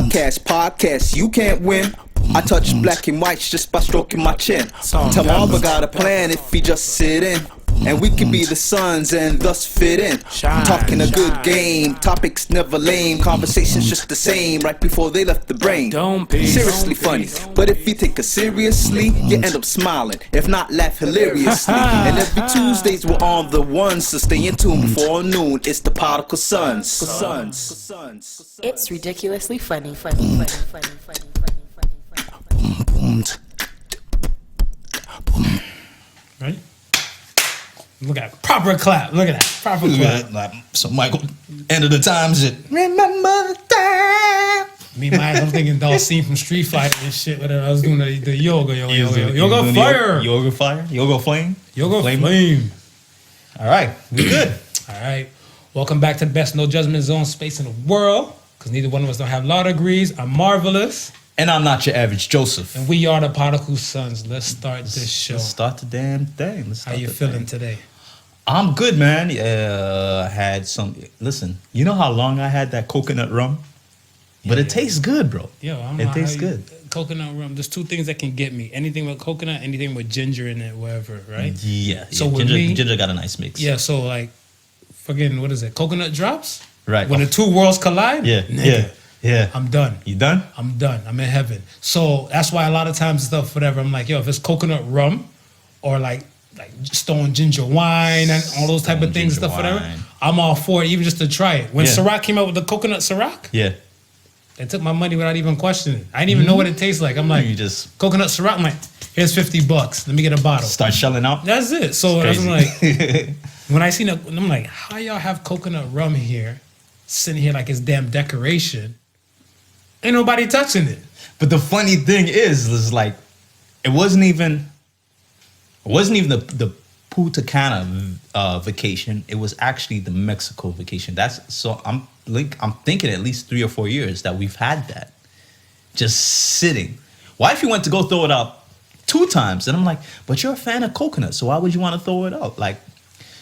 Podcast, you can't win. I touch black and whites just by stroking my chin. Tell Marva got a plan if he just sit in. And we can be the sons and thus fit in. Talking a good game, topics never lame. Conversations just the same right before they left the brain. Seriously funny, but if you take us seriously, you end up smiling. If not, laugh hilariously. And every Tuesdays we're on the ones, so stay in tune before noon. It's the Podical Sons. It's ridiculously funny. Right? Look at that. Proper clap. Look at that. Proper clap. Like, so Michael, end of the times it. Remember the time. Me, I'm thinking that scene from Street Fighter and shit. Whatever. I was doing the yoga. Yoga fire. Yoga fire. Yoga flame. Yoga flame. All right. We good. All right. Welcome back to the best no judgment zone space in the world. Because neither one of us don't have law degrees. I'm Marvelous. And I'm not your average Joseph. And we are the Podical Sons. Let's start this show. Let's start the damn thing. How you feeling today? I'm good, man. Had some. Listen, you know how long I had that coconut rum? But it tastes good, bro. Yo, I don't know. It tastes good. Coconut rum. There's two things that can get me. Anything with coconut, anything with ginger in it, whatever, right? Yeah. So with ginger got a nice mix. Yeah, so like, fucking, what is it? Coconut drops? Right. When the two worlds collide? Yeah. Nigga, Yeah. I'm done. You done? I'm done. I'm in heaven. So that's why a lot of times stuff, whatever, I'm like, yo, if it's coconut rum or like stone ginger wine and all those type of things, stuff, whatever, I'm all for it, even just to try it. When Ciroc came out with the coconut Ciroc, they took my money without even questioning it. I didn't even know what it tastes like. I'm like, you just coconut Ciroc. I'm like, here's $50. Let me get a bottle. Start shelling out. That's it. So I'm like, when I seen it, I'm like, how y'all have coconut rum here, sitting here like it's damn decoration? Ain't nobody touching it. But the funny thing is like, it wasn't even the Punta Cana vacation. It was actually the Mexico vacation. I'm thinking at least 3 or 4 years that we've had that just sitting. Wifey went to go throw it out 2 times, and I'm like, but you're a fan of coconut, so why would you want to throw it out? Like,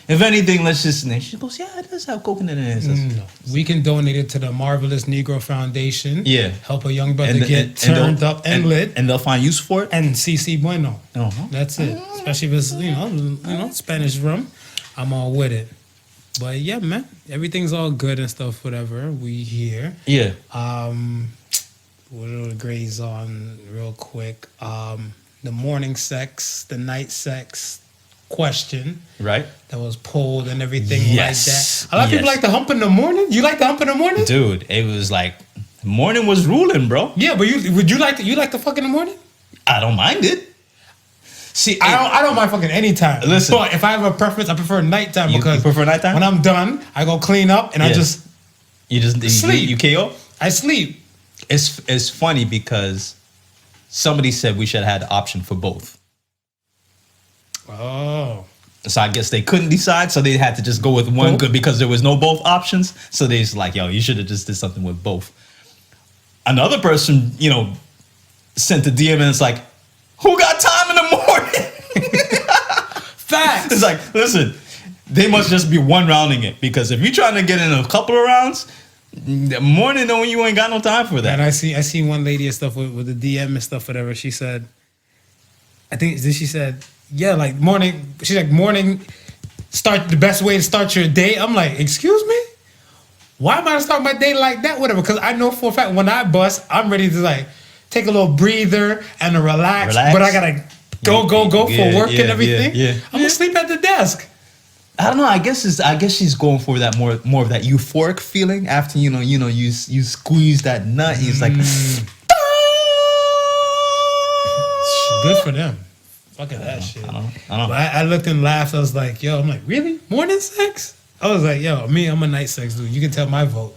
if anything, let's just. And she goes, yeah, it does have coconut in it. No. We can donate it to the Marvelous Negro Foundation. Yeah. Help a young brother get turned up and lit. And they'll find use for it. And CC Bueno. Uh-huh. That's it. Especially if it's, you know, Spanish rum. I'm all with it. But yeah, man, everything's all good and stuff, whatever. We here. Yeah. What are the grades on real quick? The morning sex, the night sex question, right? That was pulled and everything like that. A lot of people like to hump in the morning. You like to hump in the morning, dude? It was like morning was ruling, bro. Yeah, but would you like to fuck in the morning? I don't mind it. See, I don't mind fucking anytime. Listen, but if I have a preference, I prefer nighttime because you prefer nighttime. When I'm done, I go clean up and I just sleep. You KO. I sleep. It's funny because somebody said we should have had the option for both. Oh. So I guess they couldn't decide, so they had to just go with one good because there was no both options. So they just like, yo, you should have just did something with both. Another person, sent a DM and it's like, who got time in the morning? Facts. It's like, listen, they must just be one rounding it because if you're trying to get in a couple of rounds, the morning though, you ain't got no time for that. And I see one lady and stuff with the DM and stuff, whatever. She said, she said, yeah, like morning. She's like, morning, start the best way to start your day. I'm like, excuse me? Why am I gonna start my day like that? Whatever, because I know for a fact when I bust, I'm ready to like take a little breather and relax. But I gotta go for work and everything. I'm gonna sleep at the desk. I don't know. I guess she's going for that more of that euphoric feeling after you squeeze that nut. He's like, good for them. Fuck that shit. I don't know. I looked and laughed. I was like, yo, I'm like, really? Morning sex? I was like, yo, I'm a night sex dude. You can tell my vote.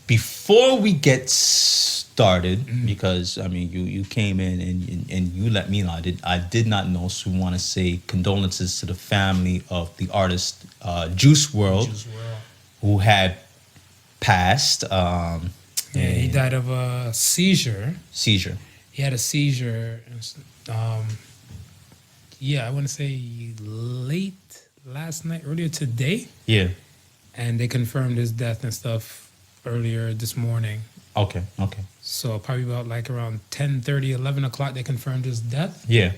Before we get started, because I mean, you came in and you let me know. I did not know. So we want to say condolences to the family of the artist Juice WRLD, who had passed. He died of a seizure. He had a seizure. I want to say late last night, earlier today. Yeah. And they confirmed his death and stuff earlier this morning. Okay. So probably about like around 10:30, 11 o'clock, they confirmed his death. Yeah.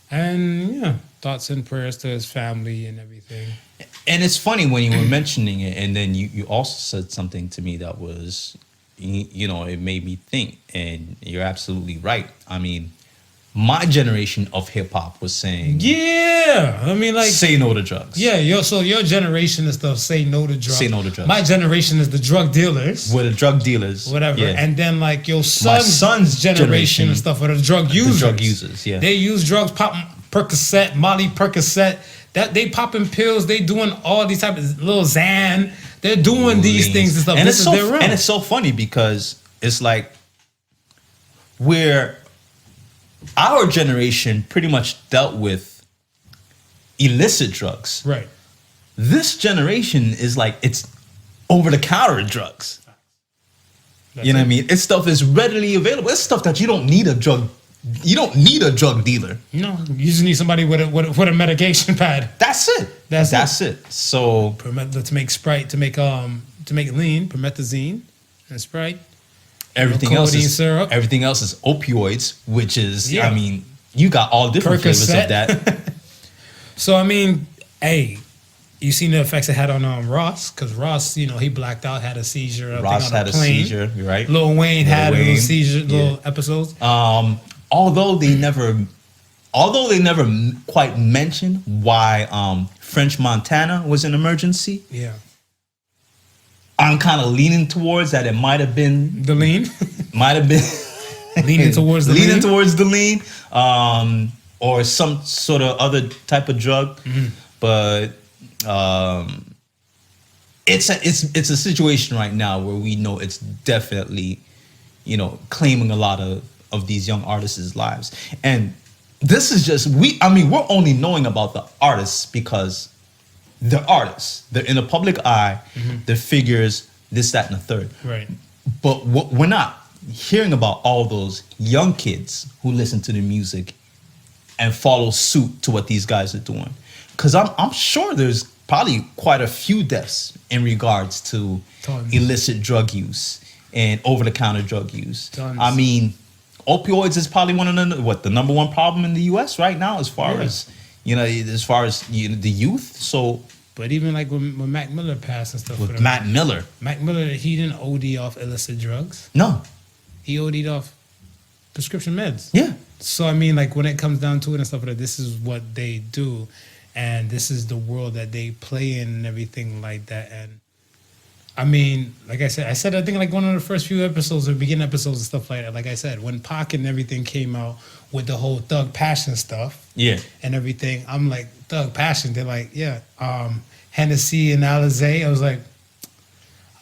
And yeah, thoughts and prayers to his family and everything. And it's funny when you were mentioning it, and then you also said something to me that was, it made me think, and you're absolutely right. I mean, my generation of hip hop was saying, Yeah, I mean, like, say no to drugs. Yeah, so your generation is the say no to drugs. Say no to drugs. My generation is the drug dealers. With the drug dealers. Whatever. Yeah. And then like your My son's generation and stuff are the drug users. The drug users, yeah. They use drugs, pop Percocet, Molly Percocet. That they popping pills, they doing all these type of little Xan. They're doing these things and stuff. And this is their realm. And it's so funny because it's like our generation pretty much dealt with illicit drugs. Right. This generation is like, it's over-the-counter drugs. That's you know it. what I mean? It's stuff is readily available. It's stuff that you don't need a drug dealer. No, you just need somebody with a medication pad. That's it. That's it. So To make Sprite, to make lean, promethazine and Sprite. everything else codeine is syrup. everything else is opioids, which is Yeah. I mean, you got all different flavors Percocet. of that. So I mean, hey, you seen the effects it had on Ross? Because Ross, he blacked out, had a seizure. Ross had a seizure, you're right? Lil Wayne had a Wayne, little seizure, yeah. little episodes. Although they never quite mentioned why French Montana was an emergency, Yeah, I'm kind of leaning towards that it might have been the lean, leaning towards the leaning lean. towards the lean, or some sort of other type of drug. Mm-hmm. But it's a situation right now where we know it's definitely, claiming a lot of these young artists' lives. And this is just we're only knowing about the artists because they're artists. They're in the public eye, they're figures, this, that, and the third. Right. But we're not hearing about all those young kids who listen to the music and follow suit to what these guys are doing. Because I'm sure there's probably quite a few deaths in regards to Tons. illicit drug use and over-the-counter drug use. Tons. I mean, opioids is probably one of the number one problem in the U.S. right now as far as the youth. So But even like when Mac Miller passed and stuff. with whatever, Matt Miller, Mac Miller, he didn't OD off illicit drugs. no, He OD'd off prescription meds. yeah, So I mean, like when it comes down to it and stuff like that, this is what they do, and this is the world that they play in and everything like that. And I mean, like I said, I think like one of the first few episodes or beginning episodes and stuff like that. Like I said, when Pac and everything came out with the whole Thug Passion stuff, yeah. and everything, I'm like, Thug Passion. They're like, yeah, Hennessy and Alizé. I was like,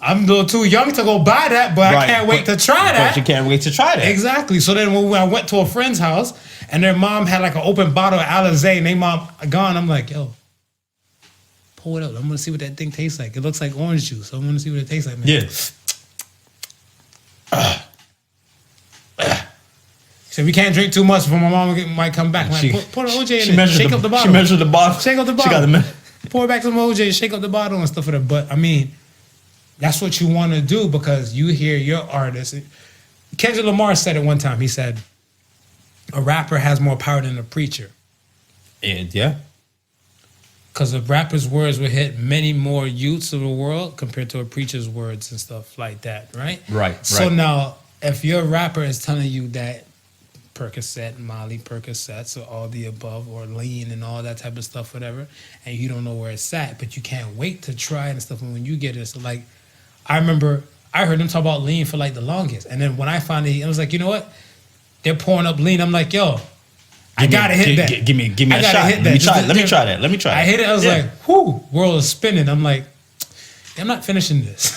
I'm a little too young to go buy that, but I Right, can't wait to try that. But you can't wait to try that. Exactly. So then when I went to a friend's house and their mom had like an open bottle of Alizé and their mom gone, I'm like, yo, pull it up. I'm gonna see what that thing tastes like. It looks like orange juice. I'm gonna see what it tastes like, man. Yeah. So we can't drink too much, for my mom might come back. I'm She- like, put an OJ in it. Shake up the bottle. She measured the bottle. Shake up the She got bottle. the Pour back some OJ, shake up the bottle and stuff like that. But I mean, that's what you want to do because you hear your artist. Kendrick Lamar said it one time. He said, a rapper has more power than a preacher. Yeah. Because a rapper's words will hit many more youths of the world compared to a preacher's words and stuff like that, right? Right, So right. now, if your rapper is telling you that Percocet, Molly Percocets, or all the above, or lean and all that type of stuff, whatever, and you don't know where it's at, but you can't wait to try it and stuff, and when you get it, so like, I remember I heard them talk about lean for like the longest, and then when I finally, I was like, you know what? They're pouring up lean. I'm like, yo, I gotta hit that. Give me I a gotta shot. hit Let that. me try Just it. Let me to- try that. Let me try it. I hit it. I was Yeah. like, whoo, world is spinning. I'm like, I'm not finishing this.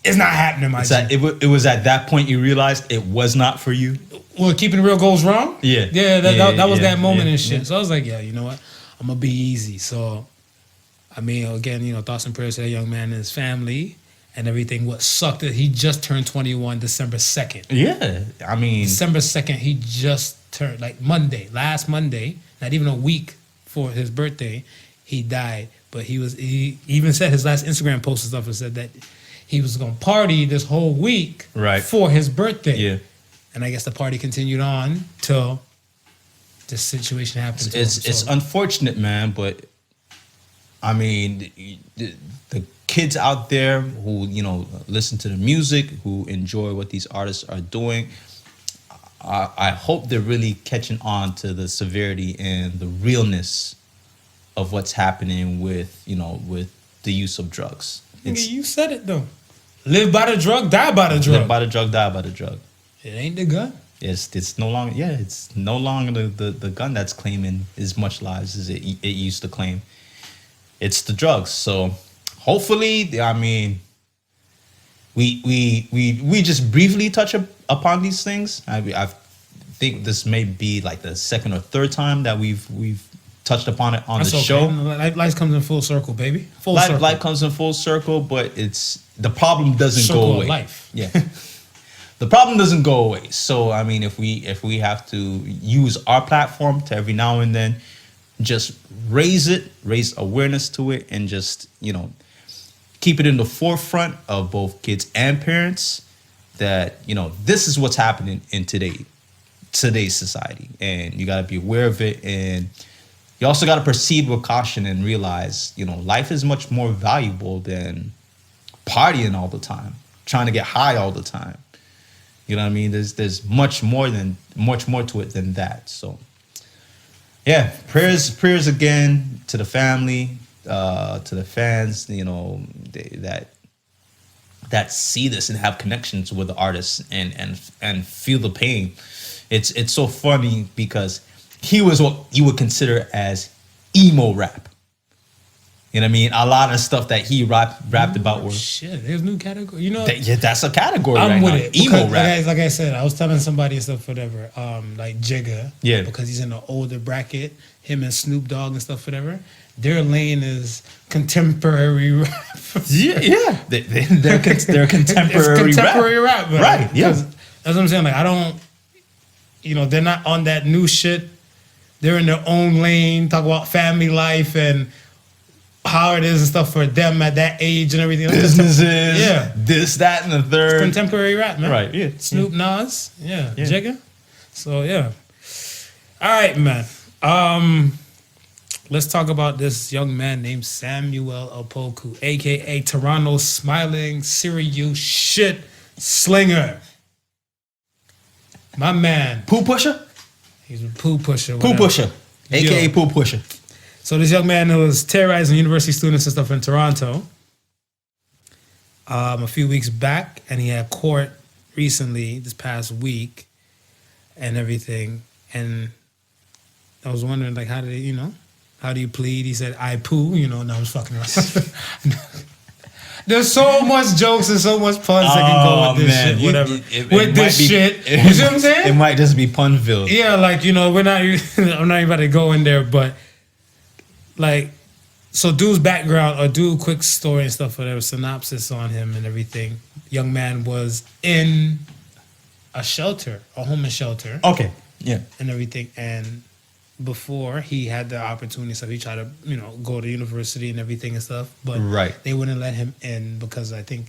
It's not happening, my It's that, G. it was at that point you realized it was not for you. Well, keeping it real goes wrong. Yeah. Yeah, that was Yeah, that moment yeah, and shit. yeah. So I was like, yeah, you know what? I'm gonna be easy. So, I mean, again, thoughts and prayers to that young man and his family and everything. What sucked is he just turned 21 December 2nd. Yeah. I mean, December 2nd, he just turned, like last Monday, not even a week for his birthday, he died. But he even said his last Instagram post and stuff and said that he was gonna party this whole week Right. for his birthday. Yeah. And I guess the party continued on till this situation happened. It's unfortunate, man, but I mean, the kids out there who, you know, listen to the music, who enjoy what these artists are doing, I hope they're really catching on to the severity and the realness of what's happening with, you know, with the use of drugs. You said it though. Live by the drug, die by the drug. Live by the drug, die by the drug. It ain't the gun. It's no longer it's no longer the gun that's claiming as much lives as it used to claim. It's the drugs. So hopefully, I mean, we just briefly touch upon these things. I think this may be like the second or third time that we've touched upon it on the show. Life comes in full circle, baby. Full circle. Life comes in full circle, but it's the problem doesn't Circle go of away. life. Yeah. The problem doesn't go away. So I mean, if we have to use our platform to every now and then just raise awareness to it, and just, you know, keep it in the forefront of both kids and parents that, you know, this is what's happening in today's society, and you got to be aware of it, and you also got to proceed with caution and realize, you know, life is much more valuable than partying all the time, trying to get high all the time. You know what I mean? There's much more to it than that. So yeah, prayers again to the family, to the fans, you know, that see this and have connections with the artists and feel the pain. It's so funny because he was what you would consider as emo rap. You know what I mean? A lot of stuff that he rapped about were shit. There's new category. You know, that's a category. I'm right with now. it. Emo Because, rap. like I said, I was telling somebody and stuff, whatever. Like Jigga, Yeah. because he's in the older bracket. Him and Snoop Dogg and stuff, whatever. Their lane is contemporary rap. Yeah. They're contemporary, it's contemporary rap, man. Right, yeah. Because that's what I'm saying. Like, I don't, you know, they're not on that new shit. They're in their own lane, talk about family life and how it is and stuff for them at that age and everything. Businesses, yeah, this, that, and the third. Contemporary rap, man. Right, yeah. Snoop, Nas, yeah. Jigga. So yeah. All right, man. Let's talk about this young man named Samuel Opoku, aka Toronto's smiling Sirius shit slinger. My man. Poo pusher? He's a poo pusher. Poo pusher. AKA Yo. poo pusher. So this young man who was terrorizing university students and stuff in Toronto a few weeks back, and he had court recently this past week and everything. And I was wondering, like, how do you plead? He said, I poo, you know, no, I was fucking around. There's so much jokes and so much puns that can go with this shit, whatever. You see what I'm saying? It might just be Punville. Yeah, like, you know, I'm not even about to go in there, but like, so dude's background, or dude quick story and stuff, whatever, synopsis on him and everything. Young man was in a shelter, a homeless shelter. Okay, yeah. And everything, and before he had the opportunity, so he tried to, you know, go to university and everything and stuff, but Right. they wouldn't let him in because I think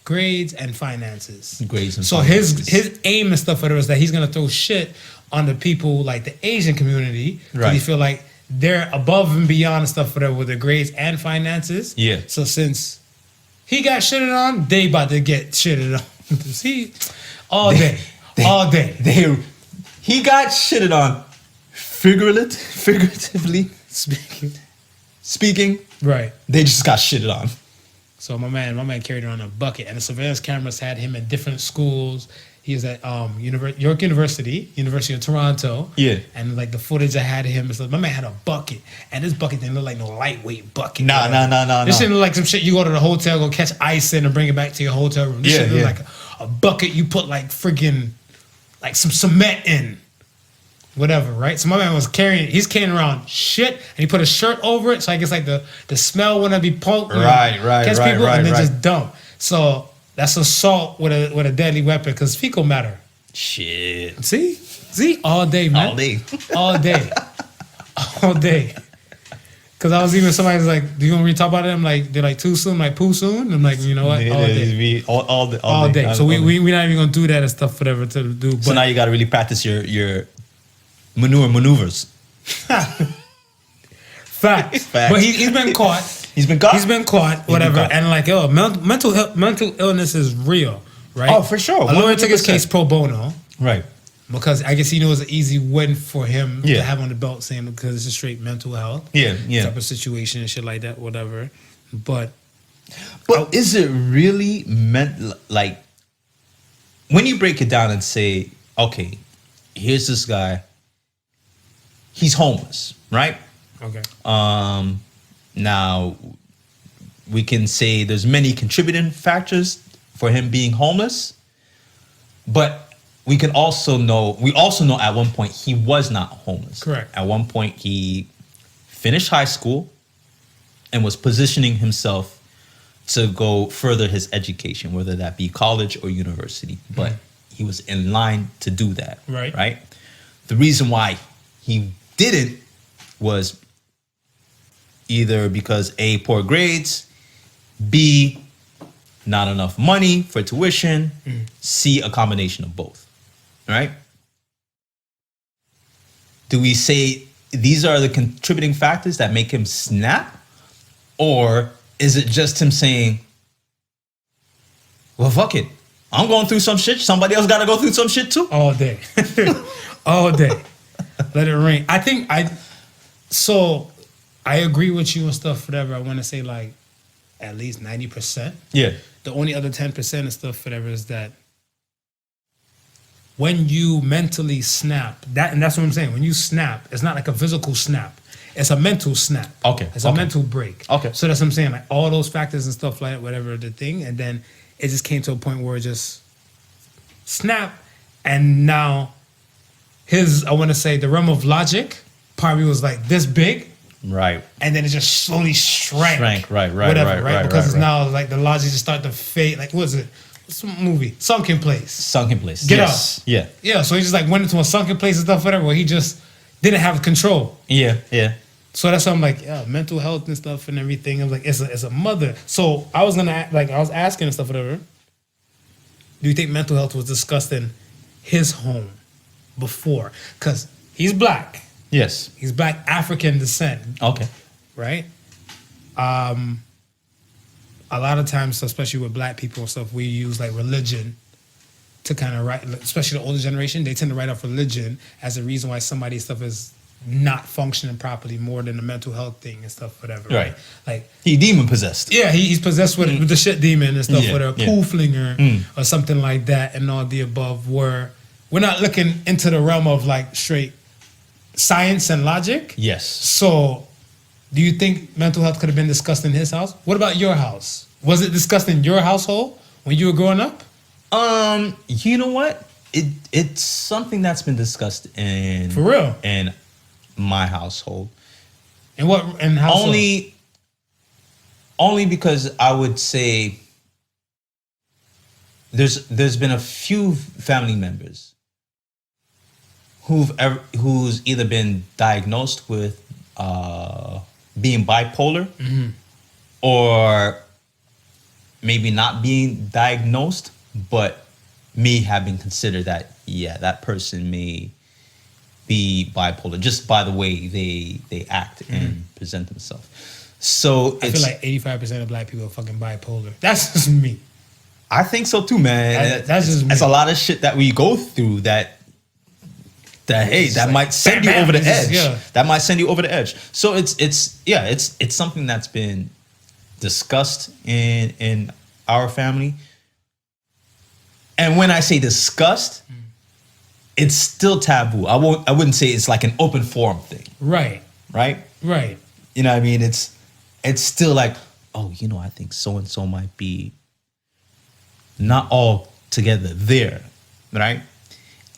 grades and finances. So finances. his aim and stuff, whatever, is that he's gonna throw shit on the people like the Asian community, because Right. he feel like they're above and beyond and stuff, whatever, with their grades and finances. Yeah. So since he got shitted on, they about to get shitted on. See, all day. He got shitted on figuratively speaking. Right. They just got shitted on. So my man carried around a bucket, and the surveillance cameras had him in different schools. He was at York University, University of Toronto. Yeah. And like the footage I had of him, is like, my man had a bucket, and this bucket didn't look like no lightweight bucket. Nah. This shit look like some shit you go to the hotel, go catch ice in, and bring it back to your hotel room. This shit look like a bucket you put like freaking like some cement in. Whatever, right? So my man was he's carrying around shit, and he put a shirt over it, so I guess like the smell wouldn't be poked. Right, catch people and then just dump. So that's assault with a deadly weapon, because fecal matter. Shit. See? All day, man. All day. All day. Because I was even somebody's like, "Do you want me to talk about it?" I'm like, "They're like too soon, like poo soon." I'm like, you know what? All day. So we not even gonna do that and stuff, whatever to do. But So now you got to really practice your maneuvers. Facts. But he's been caught. He's been caught. He's been caught. Whatever. caught. And like, mental illness is real, right? Oh, for sure. A lawyer took his 100%. case pro bono. Right. Because I guess he knows an easy win for him Yeah. to have on the belt, saying because it's a straight mental health type of situation and shit like that, whatever. But is it really meant like when you break it down and say, okay, here's this guy, he's homeless, right? okay, Now we can say there's many contributing factors for him being homeless, but we also know at one point he was not homeless. Correct. At one point he finished high school and was positioning himself to go further his education, whether that be college or university. But he was in line to do that. Right. Right. The reason why he didn't was either because A, poor grades, B, not enough money for tuition, C, a combination of both. Right? Do we say these are the contributing factors that make him snap? Or is it just him saying, well, fuck it. I'm going through some shit. Somebody else got to go through some shit too. all day, all day. Let it rain. I agree with you and stuff, whatever. I want to say like at least 90%. Yeah. The only other 10% and stuff, whatever, is that when you mentally snap, that's what I'm saying. When you snap, it's not like a physical snap. It's a mental snap. Okay. It's a mental break. Okay. So that's what I'm saying. Like all those factors and stuff like that, whatever the thing. And then it just came to a point where it just snap. And now I want to say the realm of logic probably was like this big. Right. And then it just slowly shrank. Right. Whatever, Right. Because it's right. now like the logic just start to fade. Like, what is it? What's the movie? Sunken Place. Sunken place. Get yes. out. Yeah. Yeah, so he just like went into a sunken place and stuff, whatever, where he just didn't have control. Yeah. So that's why I'm like, yeah, mental health and stuff and everything. I'm like, it's a mother. So I was asking and stuff, whatever. Do you think mental health was discussed in his home before? Because he's black. Yes. He's black African descent, Okay. right? A lot of times, especially with black people and stuff, we use like religion to kind of write, especially the older generation, they tend to write off religion as a reason why somebody's stuff is not functioning properly more than the mental health thing and stuff, whatever. Right. Like, He demon possessed. yeah, he's possessed with the shit demon and stuff, Yeah, with a yeah. pool flinger or something like that, and all the above. Where we're not looking into the realm of like straight science and logic. Yes. So, do you think mental health could have been discussed in his house? What about your house? Was it discussed in your household when you were growing up? You know what? It's something that's been discussed in For real? in my household. And what? And household? Only because I would say there's been a few family members who's either been diagnosed with being bipolar or maybe not being diagnosed, but may have been considered that, yeah, that person may be bipolar just by the way they act and present themselves. So I feel like 85% of black people are fucking bipolar. That's just me. I think so too, man. That's just me. It's a lot of shit that we go through that might send you bam, over the it's just- edge. yeah. That might send you over the edge. So it's something that's been discussed in our family. And when I say discussed, it's still taboo. I wouldn't say it's like an open forum thing. Right. Right? Right. You know what I mean? It's still like, oh, I think so and so might be not all together there, right?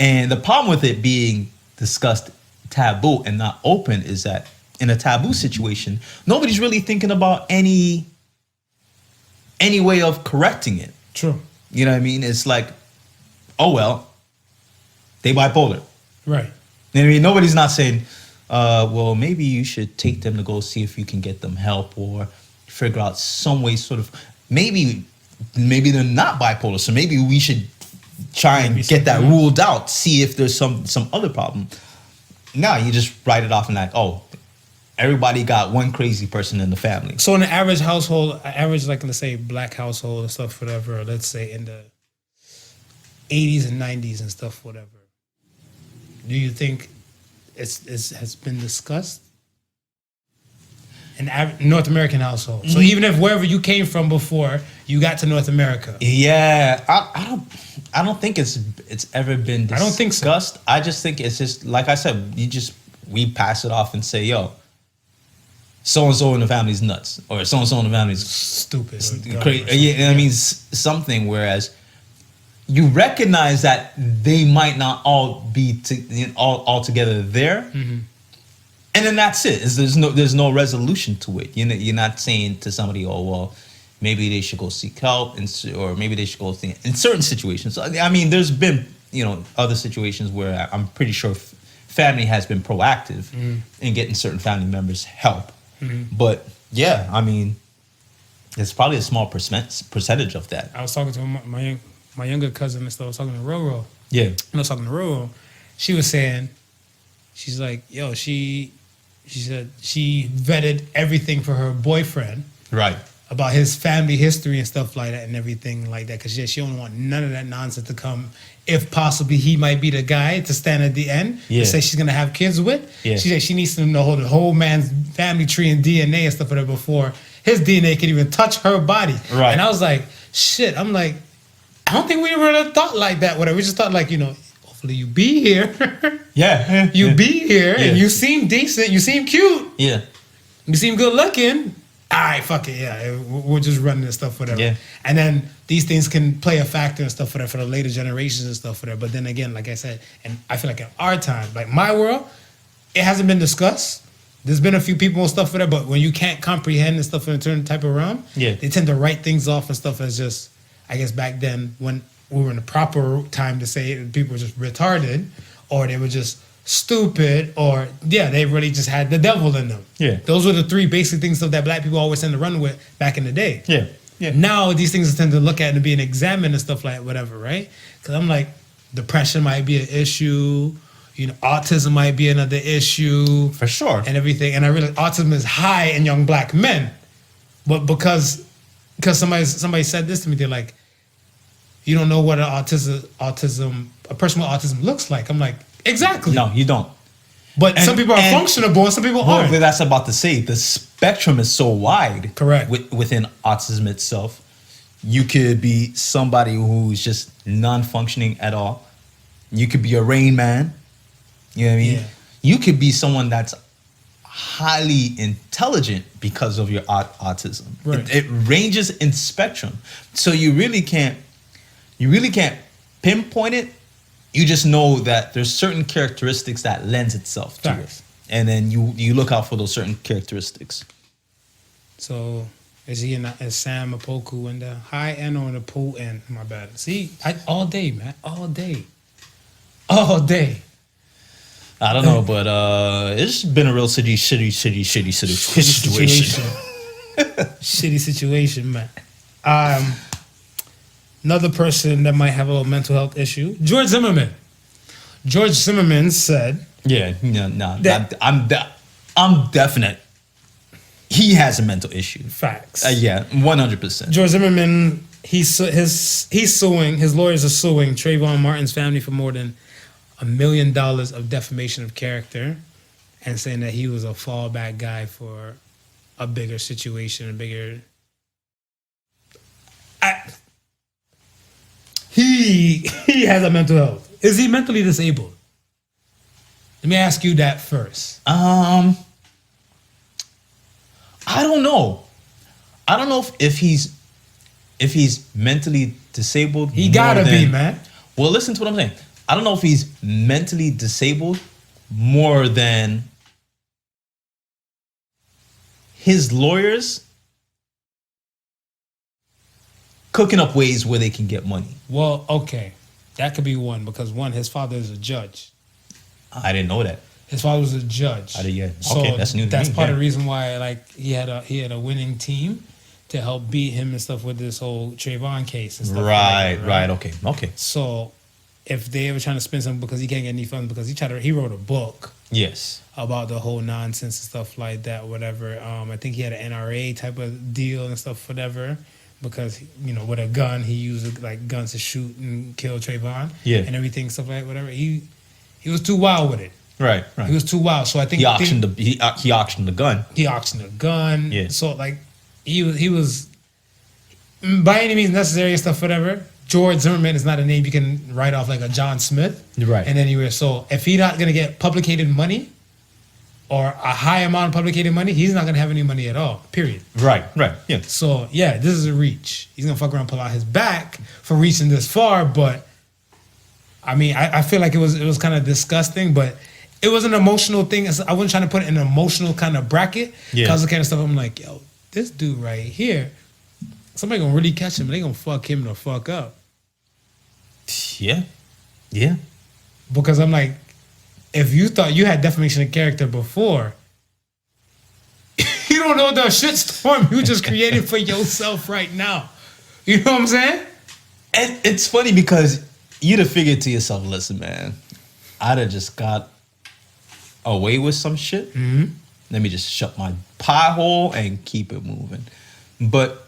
And the problem with it being discussed taboo and not open is that in a taboo situation, nobody's really thinking about any way of correcting it. True. You know what I mean? It's like, oh well, they bipolar. Right. You know what I mean? Nobody's not saying, well, maybe you should take them to go see if you can get them help or figure out some way, sort of, maybe they're not bipolar, so maybe we should try and get that ruled out, see if there's some other problem. Now you just write it off and like, oh, everybody got one crazy person in the family. So in the average household, average, like, let's say black household and stuff, whatever, or let's say in the 80s and 90s and stuff, whatever, do you think it has been discussed in North American household? So even if wherever you came from before you got to North America. Yeah, I don't think it's ever been discussed. I don't think so. I just think it's just, like I said, we pass it off and say, yo, so-and-so in the family's nuts, or so-and-so in the family's stupid. Crazy. Yeah, I mean, something, whereas you recognize that they might not all be all together there, Mm-hmm. and then that's it. There's no resolution to it. You're not saying to somebody, oh, well, maybe they should go seek help, or maybe they should go think in certain situations. I mean, there's been other situations where I'm pretty sure family has been proactive in getting certain family members help. Mm-hmm. But yeah, I mean, it's probably a small percentage of that. I was talking to my younger cousin and stuff. I was talking to Roro. Yeah. And I was talking to Roro. She was saying, she's like, yo, she said she vetted everything for her boyfriend. Right. About his family history and stuff like that and everything like that. Because she don't want none of that nonsense to come. If possibly he might be the guy to stand at the end to say she's going to have kids with. Yeah. She said she needs to know the whole man's family tree and DNA and stuff like that before his DNA can even touch her body. Right. And I was like, shit. I'm like, I don't think we ever thought like that. Whatever. We just thought like, hopefully you be here. Yeah. You be here and you seem decent. You seem cute. Yeah. You seem good looking. All right, fuck it, yeah. We're just running this stuff, whatever. Yeah. And then these things can play a factor and stuff, whatever, for the later generations and stuff, whatever. But then again, like I said, and I feel like in our time, like my world, it hasn't been discussed. There's been a few people and stuff, whatever, but when you can't comprehend and stuff in a certain type of realm, they tend to write things off and stuff as just, I guess back then when we were in the proper time to say it, people were just retarded or they were just stupid, or they really just had the devil in them. Yeah, those were the three basic things that black people always tend to run with back in the day. Yeah. Now these things tend to look at and being examined and stuff like whatever, right? Because I'm like, depression might be an issue, autism might be another issue for sure, and everything. And I realize autism is high in young black men, but because somebody said this to me, they're like, you don't know what a person with autism looks like. I'm like, exactly. No, you don't. But some people are functionable and some people aren't. Well, that's about to say. The spectrum is so wide. Correct. Within autism itself. You could be somebody who's just non-functioning at all. You could be a Rain Man. You know what I mean? Yeah. You could be someone that's highly intelligent because of your autism. Right. It ranges in spectrum. So you really can't pinpoint it. You just know that there's certain characteristics that lends itself to it. And then you look out for those certain characteristics. So is Sam Apoku in the high end or in the pool end? My bad. See, all day, man. All day. I don't know, but it's been a real shitty situation. Shitty situation, man. Another person that might have a little mental health issue, George Zimmerman. George Zimmerman said, I'm definite. He has a mental issue. Facts. 100%. George Zimmerman, he's suing. His lawyers are suing Trayvon Martin's family for more than $1 million of defamation of character, and saying that he was a fallback guy for a bigger situation, He has a mental health. Is he mentally disabled? Let me ask you that first. I don't know. I don't know if he's mentally disabled. He gotta be, man. Well, listen to what I'm saying. I don't know if he's mentally disabled more than his lawyers cooking up ways where they can get money. Well, okay. That could be one, because his father is a judge. I didn't know that. His father was a judge. Yeah. So Okay, that's new to that's me, part of yeah. the reason why like he had a winning team to help beat him and stuff with this whole Trayvon case and stuff. Right, like that, right. Okay. So if they ever trying to spin something because he can't get any funds because he wrote a book Yes. about the whole nonsense and stuff like that, whatever. I think he had an NRA type of deal and stuff, whatever. Because with a gun, he used like guns to shoot and kill Trayvon, and everything, stuff like whatever. He was too wild with it. Right. He was too wild. So I think he auctioned the gun. He auctioned a gun. Yeah. So like he was by any means necessary and stuff, whatever. George Zimmerman is not a name you can write off like a John Smith. Right. And anywhere. So if he's not gonna get publicated money or a high amount of publicated money, he's not gonna have any money at all. Period. Right. Yeah. So yeah, this is a reach. He's gonna fuck around, and pull out his back for reaching this far. But I mean, I feel like it was kind of disgusting, but it was an emotional thing. I wasn't trying to put it in an emotional kind of bracket. Yeah. Cause the kind of stuff I'm like, yo, this dude right here, somebody gonna really catch him. They gonna fuck him the fuck up. Yeah. Because I'm like, if you thought you had defamation of character before, you don't know the shitstorm you just created for yourself right now. You know what I'm saying? And it's funny because you'd have figured to yourself, listen, man, I'd have just got away with some shit. Mm-hmm. Let me just shut my pie hole and keep it moving. But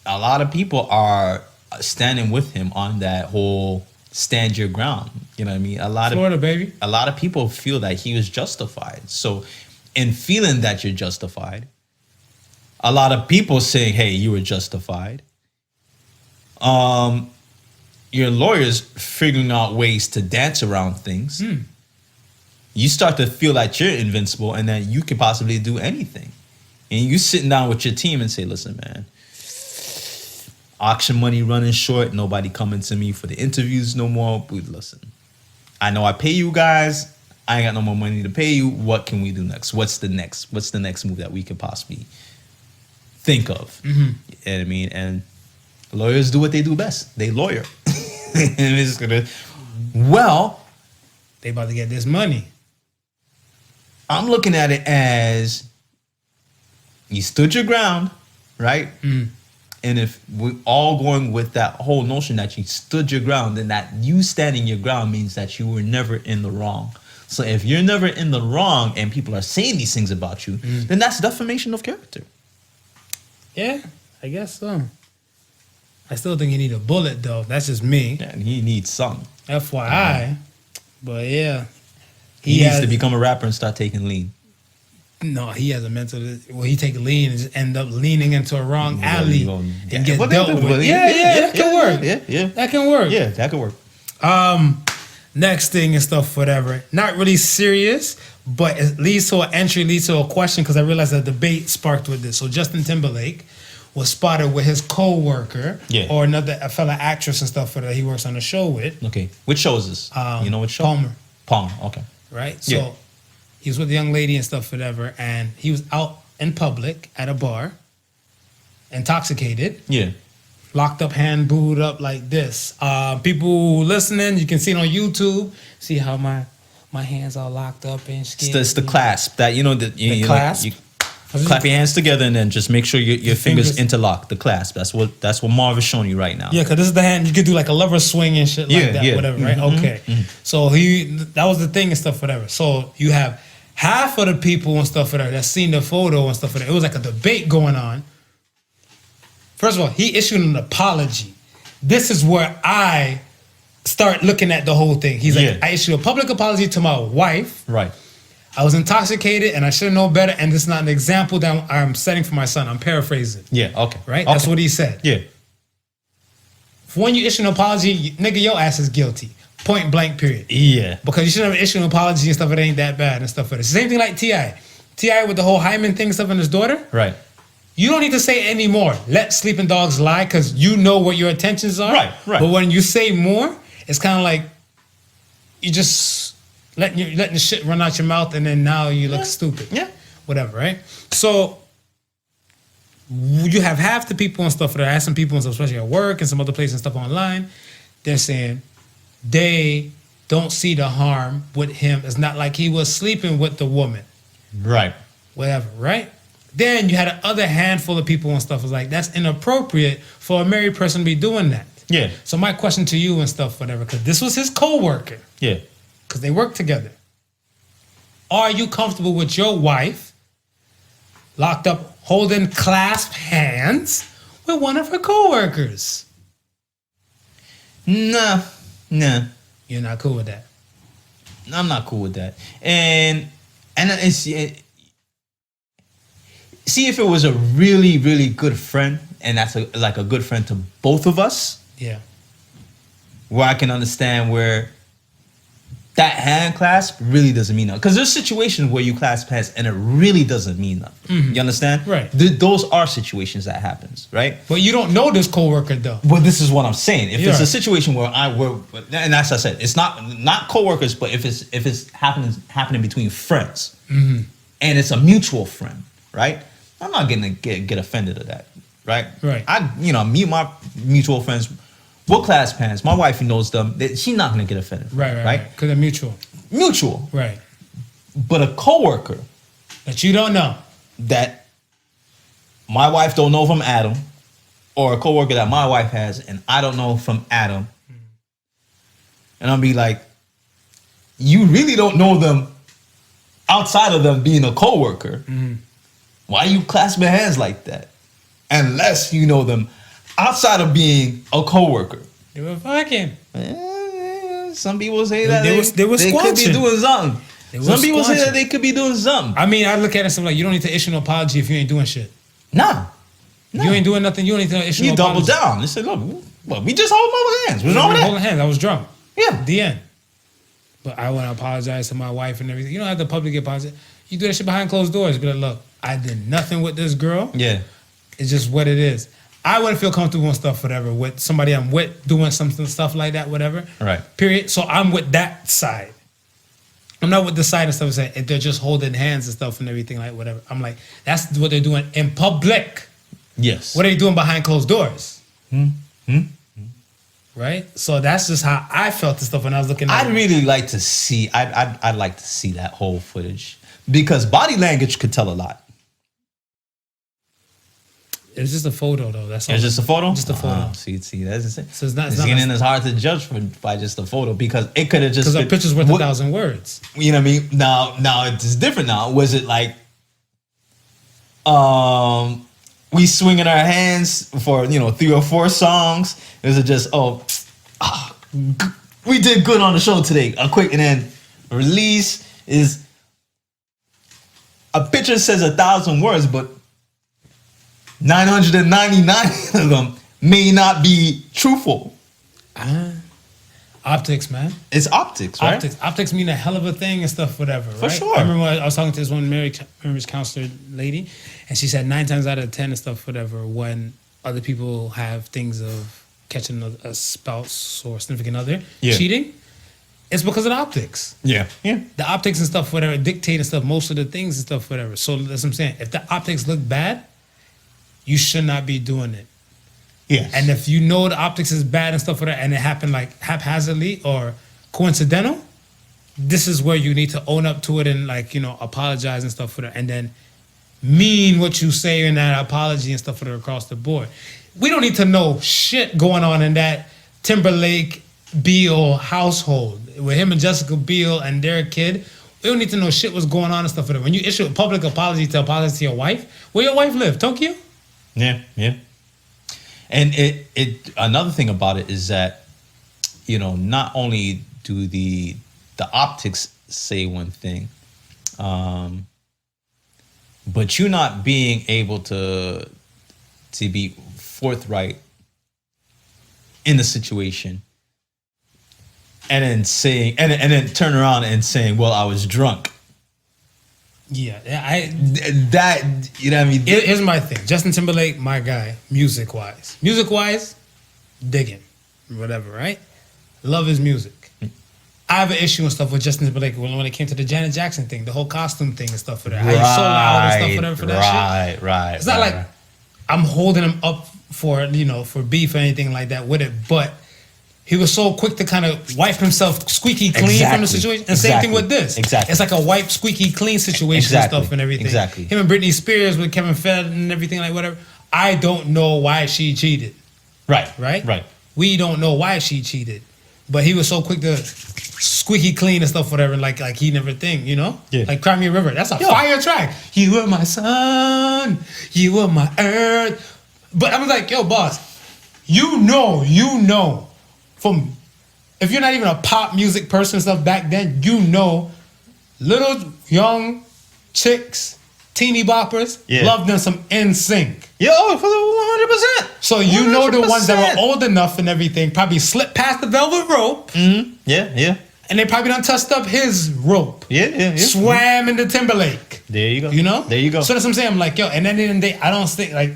a lot of people are standing with him on that whole stand your ground. You know what I mean? Florida, baby. A lot of people feel that he was justified. So in feeling that you're justified, a lot of people saying, hey, you were justified. Your lawyers figuring out ways to dance around things. You start to feel like you're invincible and that you could possibly do anything. And you sitting down with your team and say, listen, man, auction money running short, nobody coming to me for the interviews no more. But listen, I know I pay you guys. I ain't got no more money to pay you. What can we do next? What's the next move that we could possibly think of? Mm-hmm. You know what I mean? And lawyers do what they do best. They lawyer. And it's gonna, they about to get this money. I'm looking at it as you stood your ground, right? Mm. And if we're all going with that whole notion that you stood your ground, then that you standing your ground means that you were never in the wrong. So if you're never in the wrong and people are saying these things about you, then that's defamation of character. Yeah, I guess so. I still think you need a bullet, though. That's just me. Yeah, and he needs some. FYI. But yeah. He needs to become a rapper and start taking lean. No, he has a mental. Well, he take lean and just end up leaning into a wrong alley and get dealt with. Yeah, that can work. Yeah, that can work. Yeah, that can work. Next thing and stuff, whatever. Not really serious, but it leads to an entry, leads to a question because I realized a debate sparked with this. So Justin Timberlake was spotted with his co-worker or a fellow actress and stuff that he works on the show with. Okay, which show is this? You know what show? Palmer. Okay. Right. So he was with a young lady and stuff, whatever, and he was out in public at a bar, intoxicated. Yeah. Locked up, hand booed up like this. People listening, you can see it on YouTube. See how my hands are locked up and scared. It's the clasp that the clasp. You clap your hands together and then just make sure your fingers interlock. The clasp. That's what Marv is showing you right now. Yeah, because this is the hand you could do like a lever swing and shit like that, whatever, right? Mm-hmm, okay. Mm-hmm. So that was the thing and stuff, whatever. So you have half of the people and stuff, whatever, that seen the photo and stuff, whatever. It was like a debate going on. First of all, he issued an apology. This is where I start looking at the whole thing. He's like, I issued a public apology to my wife. Right. I was intoxicated and I should know better, and this is not an example that I'm setting for my son. I'm paraphrasing. Yeah, okay. Right? Okay. That's what he said. Yeah. When you issue an apology, nigga, your ass is guilty. Point blank, period. Yeah. Because you should never issue an apology and stuff, it ain't that bad and stuff like that. Same thing like T.I. T.I. with the whole Hyman thing, stuff, and his daughter. Right. You don't need to say any more. Let sleeping dogs lie because you know what your intentions are. Right. But when you say more, it's kind of like you just letting the shit run out your mouth and then now you look stupid. Yeah. Whatever, right? So you have half the people and stuff that are asking people and stuff, especially at work and some other places and stuff online, they're saying they don't see the harm with him. It's not like he was sleeping with the woman. Right. Whatever, right? Then you had an other handful of people and stuff was like, that's inappropriate for a married person to be doing that. Yeah. So my question to you and stuff, whatever, because this was his co-worker. Yeah. Because they work together. Are you comfortable with your wife locked up, holding clasped hands with one of her co-workers? Nah. You're not cool with that. I'm not cool with that. And it's see if it was a really, really good friend, and that's like a good friend to both of us, Yeah. where I can understand where that hand clasp really doesn't mean nothing. Because there's situations where you clasp hands and it really doesn't mean nothing. You understand? Right. Those are situations that happens, right? But you don't know this coworker though. Well, this is what I'm saying. If it's Yeah. a situation where and that's what I said, it's not coworkers, but if it's happening between friends, and it's a mutual friend, right? I'm not gonna get offended at that, right? Right. Me and my mutual friends, we'll clasp hands. My wife knows them. She's not gonna get offended. Right. Because they're mutual. Mutual. Right. But a coworker That you don't know. that my wife don't know from Adam, or a coworker that my wife has and I don't know from Adam, and I'll be like, you really don't know them outside of them being a coworker. Why are you clasping hands like that? Unless you know them outside of being a coworker. They were fucking. Some people say that They were could be squatching. doing something. They were Some people say squatching. that they could be doing something. I mean, I look at it and like, you don't need to issue no apology if you ain't doing shit. Nah. You ain't doing nothing. You don't need to issue You no double apology. down. They said, look, well, we just hold my hands. What's wrong with that? Holding hands. I was drunk. Yeah. The end. But I want to apologize to my wife and everything. You don't have to publicly apologize. You do that shit behind closed doors. Be like, look, I did nothing with this girl. Yeah. It's just what it is. I wouldn't feel comfortable and stuff, whatever, with somebody I'm with doing something, stuff like that, whatever. Right. Period. So I'm with that side. I'm not with the side and stuff saying if they're just holding hands and stuff and everything, like whatever. I'm like, that's what they're doing in public. Yes. What are they doing behind closed doors? Right? So that's just how I felt the stuff when I was looking at I'd really like to see. I'd like to see that whole footage because body language could tell a lot. It's just a photo, though. That's all. It's just a photo. Just a photo. See, that's it. So it's not It's hard to judge by just a photo because it could have just because a been- picture's worth what- 1,000 words. You know what I mean? Now it's different. Now was it like, we swinging our hands for 3 or 4 songs? Is it just we did good on the show today? A quick and then release is a picture says 1,000 words, but 999 of them may not be truthful. Optics, man. It's optics, right? Optics mean a hell of a thing and stuff, whatever. For right? sure. I remember when I was talking to this one marriage counselor lady, and she said 9 times out of 10 and stuff, whatever, when other people have things of catching a spouse or significant other cheating, it's because of the optics. Yeah. The optics and stuff, whatever, dictate and stuff, most of the things and stuff, whatever. So that's what I'm saying. If the optics look bad, you should not be doing it. Yes. And if you know the optics is bad and stuff like that, and it happened like haphazardly or coincidental, this is where you need to own up to it and apologize and stuff for that, and then mean what you say in that apology and stuff for that across the board. We don't need to know shit going on in that Timberlake Beal household with him and Jessica Biel and their kid. We don't need to know shit what's going on and stuff for that. When you issue a public apology to your wife, where your wife live? Tokyo? Yeah. And it another thing about it is that, not only do the optics say one thing, but you not being able to be forthright in the situation, and then saying and then turn around and saying, "Well, I was drunk." Yeah, That you know what I mean. Here's my thing. Justin Timberlake, my guy, music-wise. Music-wise, digging. Whatever, right? Love his music. I have an issue and stuff with Justin Timberlake when it came to the Janet Jackson thing, the whole costume thing and stuff for that. How he's so loud and stuff whatever for that shit. Right. It's not like I'm holding him up for, for beef or anything like that with it, but he was so quick to kind of wipe himself squeaky clean from the Exactly. situation. And same thing with this. Exactly. It's like a wipe squeaky clean situation and stuff and everything. Exactly. Him and Britney Spears with Kevin Fed and everything like whatever. I don't know why she cheated. Right. Right? Right. We don't know why she cheated. But he was so quick to squeaky clean and stuff, whatever, like he never think, you know? Yeah. Like Cry Me a River. That's a fire track. You were my sun, you were my earth. But I was like, yo, boss, you know from, if you're not even a pop music person and stuff back then, you know little young chicks, teeny boppers, loved them some NSYNC. Yo, for the 100%. So you know the ones that were old enough and everything probably slipped past the velvet rope. Mm-hmm. Yeah. And they probably done touched up his rope. Yeah. Swam in the Timberlake. There you go. You know? There you go. So that's what I'm saying. I'm like, yo, and then in the day, I don't think like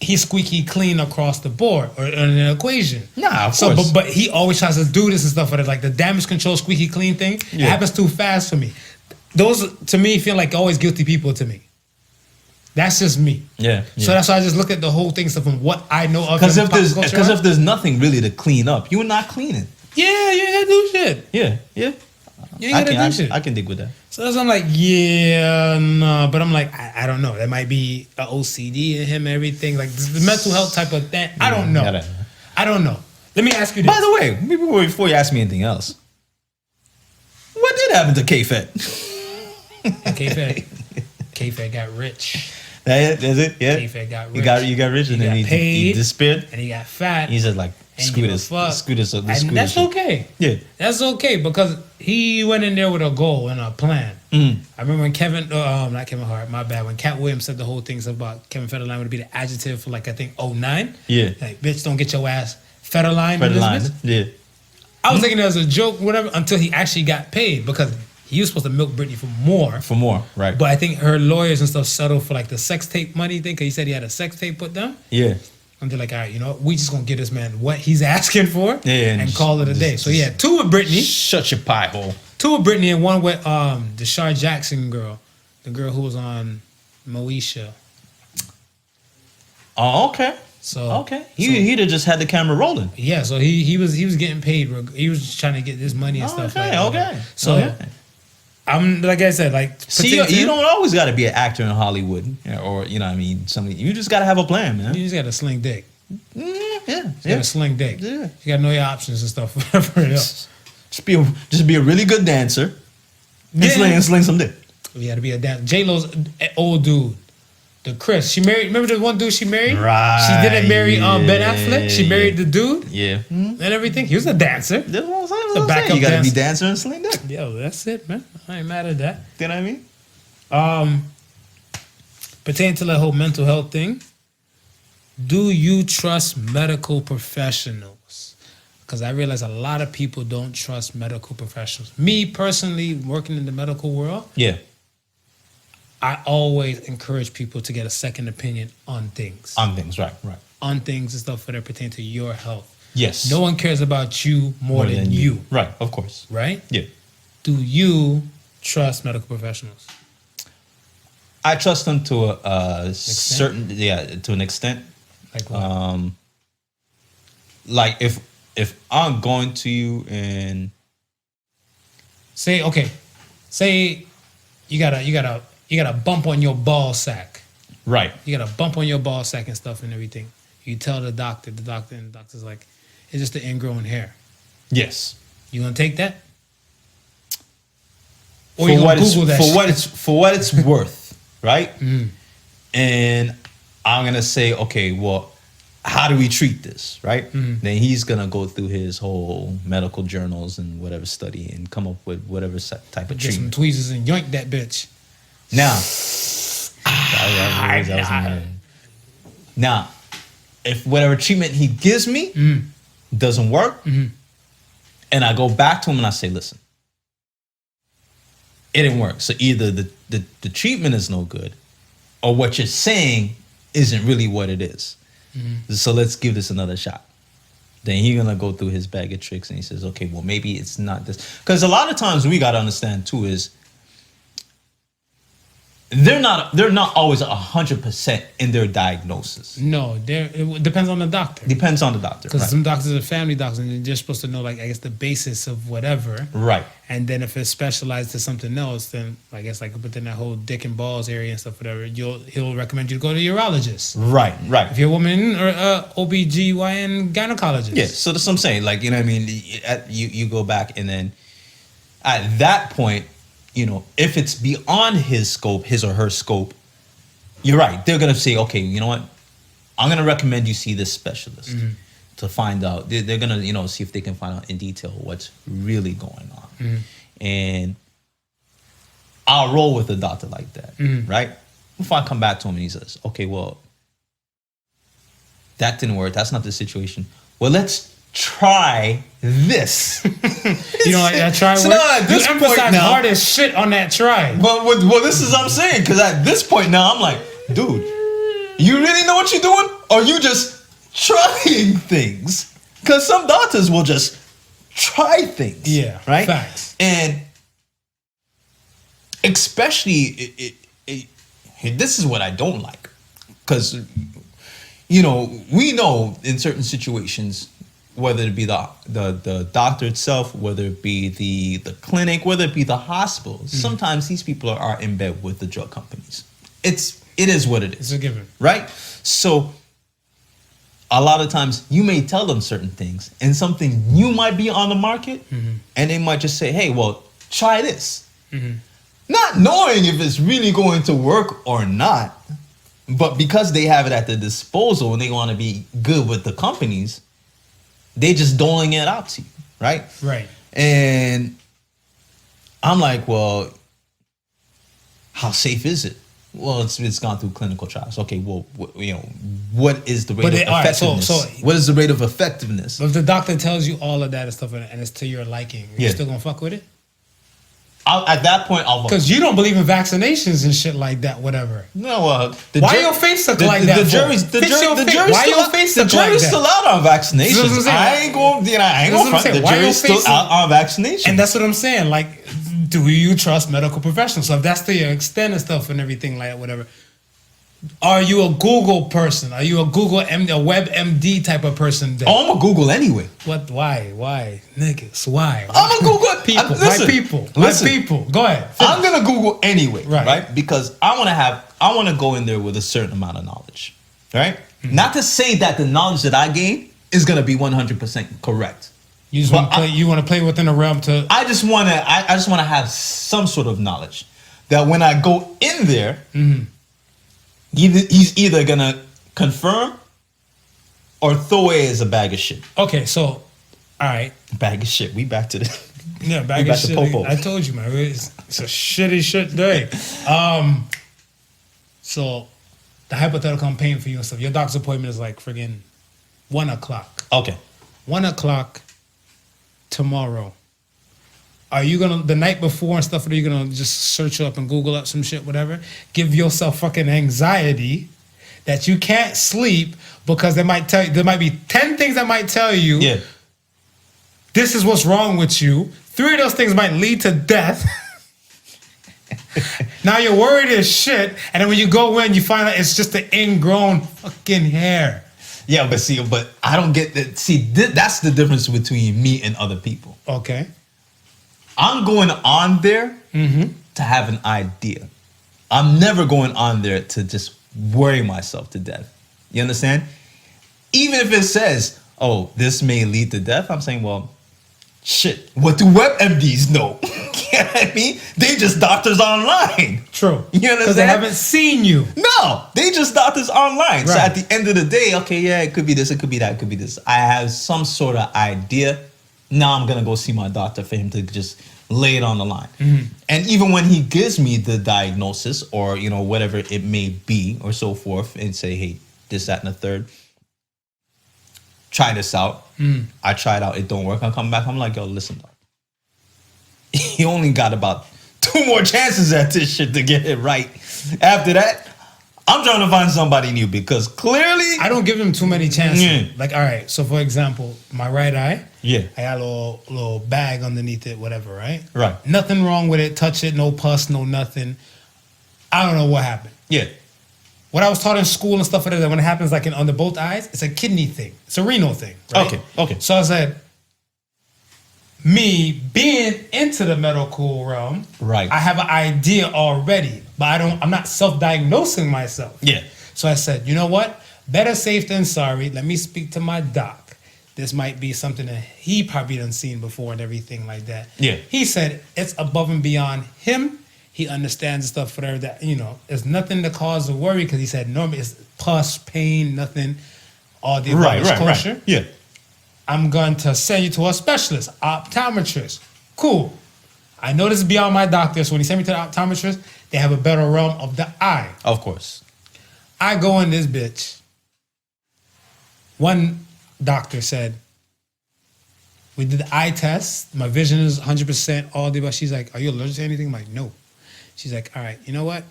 he's squeaky clean across the board or in an equation. Nah, of course. But he always tries to do this and stuff with it. Like the damage control squeaky clean thing, it happens too fast for me. Those to me feel like always guilty people to me. That's just me. Yeah. So that's why I just look at the whole thing stuff from what I know of. Because him, if there's nothing really to clean up, you're not cleaning. yeah, you ain't gotta do shit. Yeah. You ain't gotta do shit. I can dig with that. So that's I'm like, yeah, no, but I'm like, I don't know. That might be a OCD in him and everything, like the mental health type of thing. I don't know. I don't know. Let me ask you this. By the way, before you ask me anything else, what did happen to K-Fed? K-Fed got rich. That's it? Yeah. K-Fed got rich. You got rich and then he disappeared. And he got fat. He's just like, screw this. And that's okay. Yeah. That's okay because he went in there with a goal and a plan. I remember when not Kevin Hart, my bad, when Cat Williams said the whole things about Kevin Federline would be the adjective for like, I think, 09. Yeah. Like, bitch, don't get your ass Federline. Federline. Yeah. I was thinking it was a joke, whatever, until he actually got paid because he was supposed to milk Britney for more. For more, right. But I think her lawyers and stuff settled for like the sex tape money thing because he said he had a sex tape put down. Yeah. And they're like, all right, you know what? We just going to give this man what he's asking for and call it a day. So, yeah, 2 with Britney. Shut your pie hole. 2 with Britney and 1 with the Shar Jackson girl. The girl who was on Moesha. Oh, okay. So He'd have just had the camera rolling. Yeah, so he was getting paid. He was just trying to get this money and stuff like that. Okay. So, I'm like I said, like see, you don't always got to be an actor in Hollywood, or you know what I mean, something. You just got to have a plan, man. You just got to sling dick. Yeah. You got to sling dick. Yeah. You got to know your options and stuff. Whatever else. Just be a really good dancer. And sling some dick. You got to be a dancer. J-Lo's old dude. The Chris. She married. Remember the one dude she married? Right. She didn't marry Ben Affleck. She married the dude. Yeah. And everything. He was a dancer. That's what I'm saying. The backup You got to be dancer. dancer and sling dick. Yo, that's it, man. I ain't mad at that. You know what I mean? Pertaining to the whole mental health thing, do you trust medical professionals? Because I realize a lot of people don't trust medical professionals. Me personally, working in the medical world, Yeah. I always encourage people to get a second opinion on things. On things, right. On things and stuff that pertain to your health. Yes. No one cares about you more than you. Right, of course. Right? Yeah. Do you trust medical professionals? I trust them to a certain, to an extent. Like what? Like if I'm going to you and say you got a bump on your ball sack. right, You got a bump on your ball sack and stuff and everything. You tell the doctor's like, it's just the ingrown hair. yes, You gonna take that? Or for you what gonna Google that shit? for what it's worth, right? And I'm gonna say, okay, well, how do we treat this, right? Then he's gonna go through his whole medical journals and whatever study and come up with whatever type of Get some treatment. tweezers and yoink that bitch. Now, if whatever treatment he gives me doesn't work, and I go back to him and I say, listen, it didn't work. So either the treatment is no good, or what you're saying isn't really what it is. So let's give this another shot. Then he's gonna go through his bag of tricks and he says, okay, well, maybe it's not this. Because a lot of times we gotta understand too is they're not always 100% in their diagnosis. No, it depends on the doctor. Depends on the doctor. Because Right. some doctors are family doctors, and they're supposed to know, like, I guess, the basis of whatever. Right. And then if it's specialized to something else, then I guess, like, within that whole dick and balls area and stuff, whatever, he'll recommend you to go to a urologist. Right. Right. If you're a woman, or OBGYN gynecologist. Yeah. So that's what I'm saying. Like, you know what I mean? You go back, and then at that point, you know, if it's beyond his or her scope, you're right. They're going to say, okay, you know what? I'm going to recommend you see this specialist to find out. They're going to, you know, see if they can find out in detail what's really going on. And I'll roll with a doctor like that, right? If I come back to him and he says, okay, well, that didn't work. That's not the situation. Well, let's try this. You know, like that try So work? now at this you point emphasize now- hard as shit on that try. Well, this is what I'm saying, because at this point now, I'm like, dude, you really know what you're doing? Or are you just trying things? Because some doctors will just try things. Yeah, right? facts. And especially, this is what I don't like. Because, you know, we know in certain situations, whether it be the doctor itself, whether it be the clinic, whether it be the hospital, sometimes these people are in bed with the drug companies. It is what it is. It's a given. Right? So a lot of times you may tell them certain things and something new might be on the market and they might just say, hey, well, try this. Not knowing if it's really going to work or not, but because they have it at their disposal and they want to be good with the companies, they just doling it out to you, right? Right. And I'm like, well, how safe is it? Well, it's gone through clinical trials. Okay, well, you know, what is the rate of effectiveness? All right, so what is the rate of effectiveness? But if the doctor tells you all of that and stuff, and it's to your liking, you're Yeah. still gonna fuck with it? At that point, I'll vote. Because you don't believe in vaccinations and shit like that, whatever. No, Why your face look like that The for? jury's Fix your face. still Why your out- face the look like jury's that? still out on That's what I'm vaccinations. saying. I ain't going That's what I'm front. saying. The Why your jury's still face out on vaccinations. And that's what I'm saying. Like, do you trust medical professionals? So if that's to your extent and stuff and everything like that, whatever. Are you a Google person? Are you a a WebMD type of person? Then? I'm a Google anyway. What? Why, niggas? Why? I'm a Google. People. Listen, my people. listen. My people. Go ahead. I'm gonna Google anyway, Right. right? Because I want to go in there with a certain amount of knowledge, right? Not to say that the knowledge that I gain is gonna be 100% correct. You just But want to play. You want to play within a realm to. I just want to have some sort of knowledge that when I go in there, he's either gonna confirm or throw away as a bag of shit. Okay, so, all right. Bag of shit. We back to the. Yeah, bag We of back to shit. Popo. I told you, man. It's a shitty shit day. So the hypothetical I'm paying for you and stuff. Your doctor's appointment is like friggin' 1 o'clock. Okay. 1 o'clock tomorrow. Are you gonna the night before and stuff? Or are you gonna just search up and Google up some shit, whatever? Give yourself fucking anxiety that you can't sleep because there might be 10 things that might tell you. Yeah. This is what's wrong with you. 3 of those things might lead to death. Now you're worried as shit, and then when you go in, you find out it's just an ingrown fucking hair. Yeah, but I don't get that. See, that's the difference between me and other people. Okay. I'm going on there to have an idea. I'm never going on there to just worry myself to death. You understand? Even if it says, oh, this may lead to death, I'm saying, well, shit, what do WebMDs know? You know what I mean? They just doctors online. True. You understand? Because they haven't seen you. No, they just doctors online. So Right. at the end of the day, okay, yeah, it could be this, it could be that, it could be this. I have some sort of idea. Now I'm gonna go see my doctor for him to just lay it on the line. And even when he gives me the diagnosis or whatever it may be or so forth, and say, hey, this, that, and the third, try this out. I try it out, it don't work. I come back, I'm like, yo, listen, dog. You only got about 2 more chances at this shit to get it right. After that, I'm trying to find somebody new because clearly I don't give him too many chances. Yeah. Like, all right, so for example, my right eye, Yeah. I got a little bag underneath it, whatever, right? Right. Nothing wrong with it. Touch it, no pus, no nothing. I don't know what happened. Yeah. What I was taught in school and stuff like that, when it happens like under both eyes, it's a kidney thing. It's a renal thing. Right? Okay. So I said, me being into the medical realm, Right. I have an idea already, but I'm not self-diagnosing myself. Yeah. So I said, you know what? Better safe than sorry. Let me speak to my doc. This might be something that he probably done seen before and everything like that. Yeah. He said it's above and beyond him. He understands stuff, whatever that, there's nothing to cause a worry because he said normally it's pus, pain, nothing, all the above is kosher. Right. Yeah. I'm going to send you to a specialist, optometrist. Cool. I know this is beyond my doctor, so when he sent me to the optometrist, they have a better realm of the eye. Of course. I go in this bitch. One doctor said, we did the eye test. My vision is 100% all day, but she's like, are you allergic to anything? I'm like, no. She's like, all right, you know what?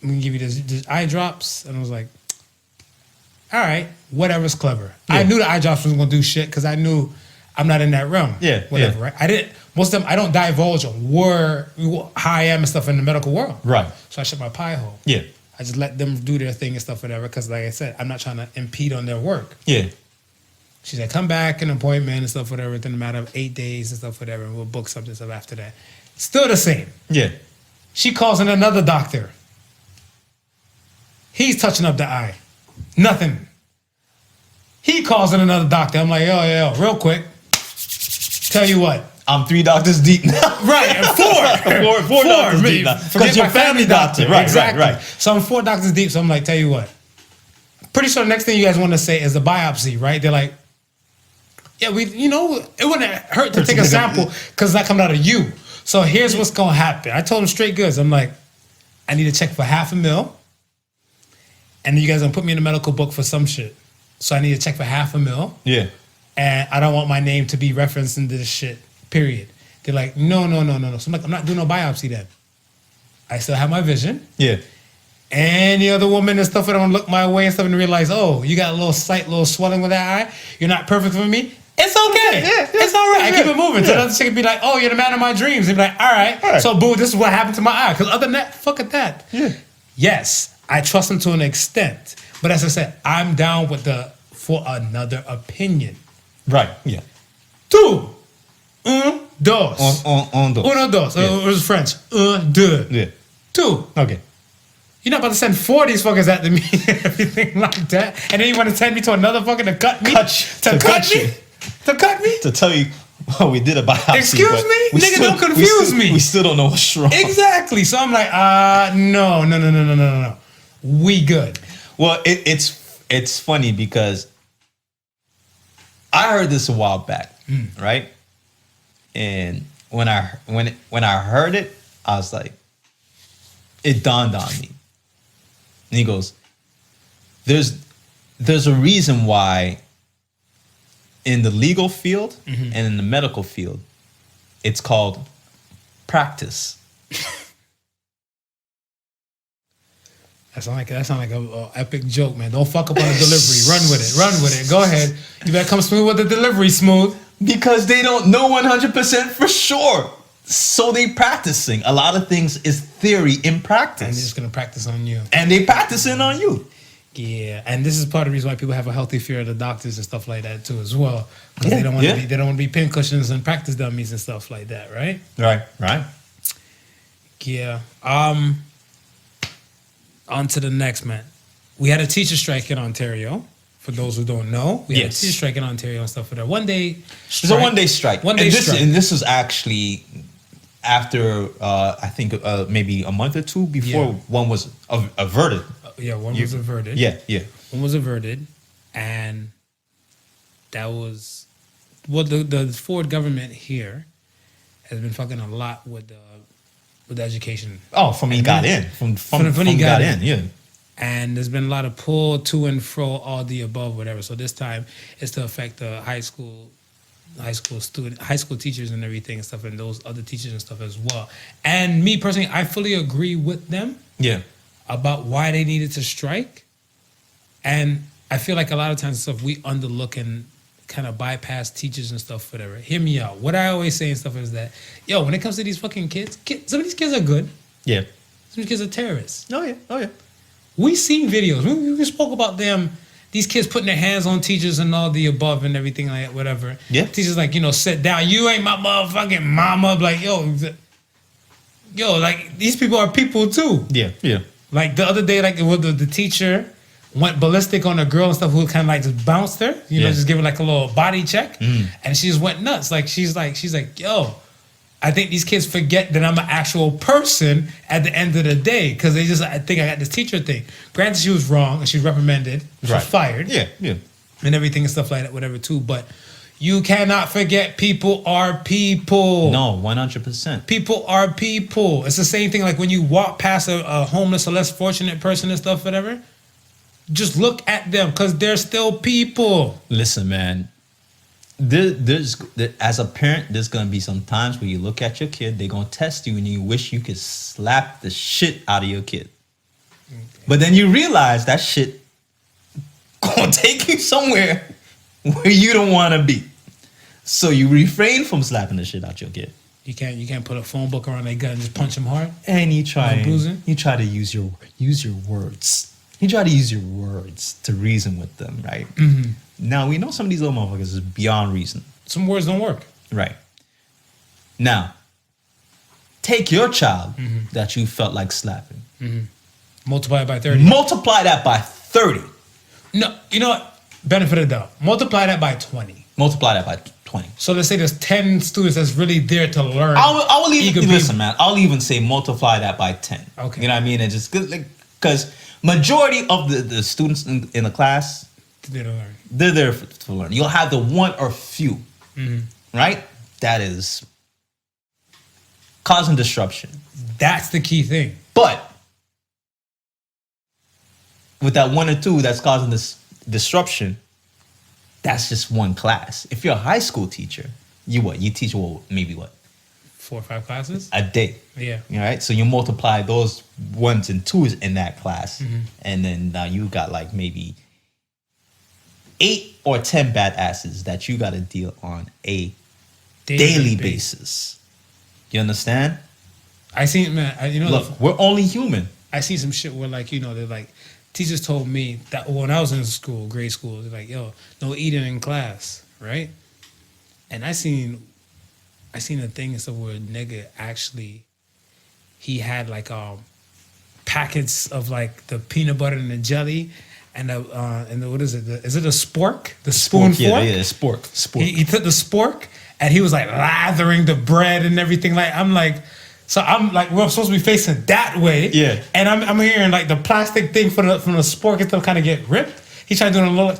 I'm going to give you this eye drops. And I was like, all right, whatever's clever. Yeah. I knew the eye drops wasn't going to do shit because I knew I'm not in that realm. Yeah, Whatever, yeah. right? Most of them, I don't divulge on how I am and stuff in the medical world. Right. So I shut my pie hole. Yeah. I just let them do their thing and stuff, whatever, because like I said, I'm not trying to impede on their work. Yeah. She said, come back, an appointment and stuff, whatever, within a matter of 8 days and stuff, whatever, and we'll book something stuff after that. Still the same. Yeah. She calls in another doctor. He's touching up the eye. Nothing. He calls in another doctor. I'm like, yo, real quick. Tell you what. I'm 3 doctors deep now. Right, and four doctors deep now. Because your family doctor. Right, exactly. right. So I'm 4 doctors deep, so I'm like, tell you what. Pretty sure the next thing you guys want to say is the biopsy, right? They're like, yeah, it wouldn't hurt to take a sample because it's not coming out of you. So here's what's going to happen. I told them straight goods. I'm like, I need to check for $500,000. And you guys going to put me in the medical book for some shit. So I need to check for $500,000. Yeah. And I don't want my name to be referenced into this shit, period. They're like, no. So I'm like, I'm not doing no biopsy then. I still have my vision. Yeah. Any other woman and stuff that don't look my way and stuff and realize, oh, you got a little swelling with that eye. You're not perfect for me. It's okay. Yeah. It's all right. I keep it moving. So Yeah. the other chick would be like, oh, you're the man of my dreams. They'd be like, all right. So, boo, this is what happened to my eye. Because other than that, fuck at that. Yeah. Yes, I trust him to an extent. But as I said, I'm down with for another opinion. Right. Yeah. 2, 1, 2. On those. Uno, dos. Yeah. It was French. 1, 2. Yeah. 2. Okay. You're not about to send 4 of these fuckers at me and everything like that. And then you want to send me to another fucker to cut me? To cut me? To tell you, well, we did a biopsy. Excuse but me? we Nigga, still- don't confuse me. We still don't know what's wrong. Exactly. So I'm like, no. We good. Well, it's funny because I heard this a while back, right? And when I heard it, I was like, it dawned on me. And he goes, there's a reason why in the legal field and in the medical field, it's called practice. That sound like a epic joke, man. Don't fuck up on the delivery. Run with it. Go ahead. You better come smooth with the delivery, smooth. Because they don't know 100% for sure. So they practicing. A lot of things is theory in And they're practice. just gonna practice on you. And they practicing on you. Yeah, and this is part of the reason why people have a healthy fear of the doctors and stuff like that too, as well, because they don't want to be pin cushions and practice dummies and stuff like that, right? Right. Yeah. On to the next, man. We had a teacher strike in Ontario. For those who don't know, we had a Yes. teacher strike in Ontario and stuff like that. One day. It's a one-day strike. One day strike. And this was actually after I think maybe a month or two before one was averted. Yeah, one was averted. Yeah. One was averted, and that was the Ford government here has been fucking a lot with the education. Oh, from he got in. From he got in. Yeah. And there's been a lot of pull to and fro, all the above, whatever. So this time it's to affect the high school teachers and everything and stuff, and those other teachers and stuff as well. And me personally, I fully agree with them. Yeah. About why they needed to strike. And I feel like a lot of times stuff we underlook and kind of bypass teachers and stuff, whatever. Hear me out. What I always say and stuff is that, when it comes to these fucking kids, some of these kids are good. Yeah. These kids are terrorists. Oh yeah. Oh yeah. We seen videos. We spoke about these kids putting their hands on teachers and all the above and everything like that, whatever. Yeah. Teachers like, sit down. You ain't my motherfucking mama. Like, like these people are people too. Yeah. Yeah. Like the other day, like the teacher went ballistic on a girl and stuff who kind of like just bounced her, just give her like a little body check, and she just went nuts. Like she's like, yo, I think these kids forget that I'm an actual person at the end of the day because I think I got this teacher thing. Granted, she was wrong and she was reprimanded, she was fired, Yeah. Yeah. and everything and stuff like that, whatever too. But you cannot forget people are people. No, 100%. People are people. It's the same thing like when you walk past a homeless or less fortunate person and stuff, whatever. Just look at them because they're still people. Listen, man. There's as a parent, there's gonna be some times where you look at your kid, they're gonna test you, and you wish you could slap the shit out of your kid. Okay. But then you realize that shit gonna take you somewhere where you don't want to be. So you refrain from slapping the shit out your kid. You can't put a phone book around their gut and just punch them hard. And you try to use your words. You try to use your words to reason with them, right? Mm-hmm. Now, we know some of these little motherfuckers is beyond reason. Some words don't work. Right. Now, take your child that you felt like slapping. Mm-hmm. Multiply it by 30. Multiply that by 30. No, you know what? Benefit of the doubt. Multiply that by 20. Multiply that by 20. So let's say there's 10 students that's really there to learn. I will even, listen, man, I'll even say multiply that by 10. Okay. You know what I mean? And just, because majority of the students in the class, they're there to learn. You'll have the one or few, right? That is causing disruption. That's the key thing. But with that one or two that's causing this disruption, that's just one class. If you're a high school teacher, you teach maybe 4 or 5 classes a day. Yeah. All right. So you multiply those ones and twos in that class, and then now you got like maybe 8 or 10 badasses that you got to deal on a daily basis. You understand? I seen, man. Look, we're only human. I see some shit where they're like, teachers told me that when I was in school, grade school, they're like, yo, no eating in class, right? And I seen a thing and stuff where a nigga actually, he had like packets of like the peanut butter and the jelly and the what is it? Is it a spork? The spoon fork? Yeah, spork. He took the spork and he was like lathering the bread and everything. We're supposed to be facing that way. Yeah. And I'm hearing like the plastic thing from the spork and stuff kind of get ripped. He tried doing a little,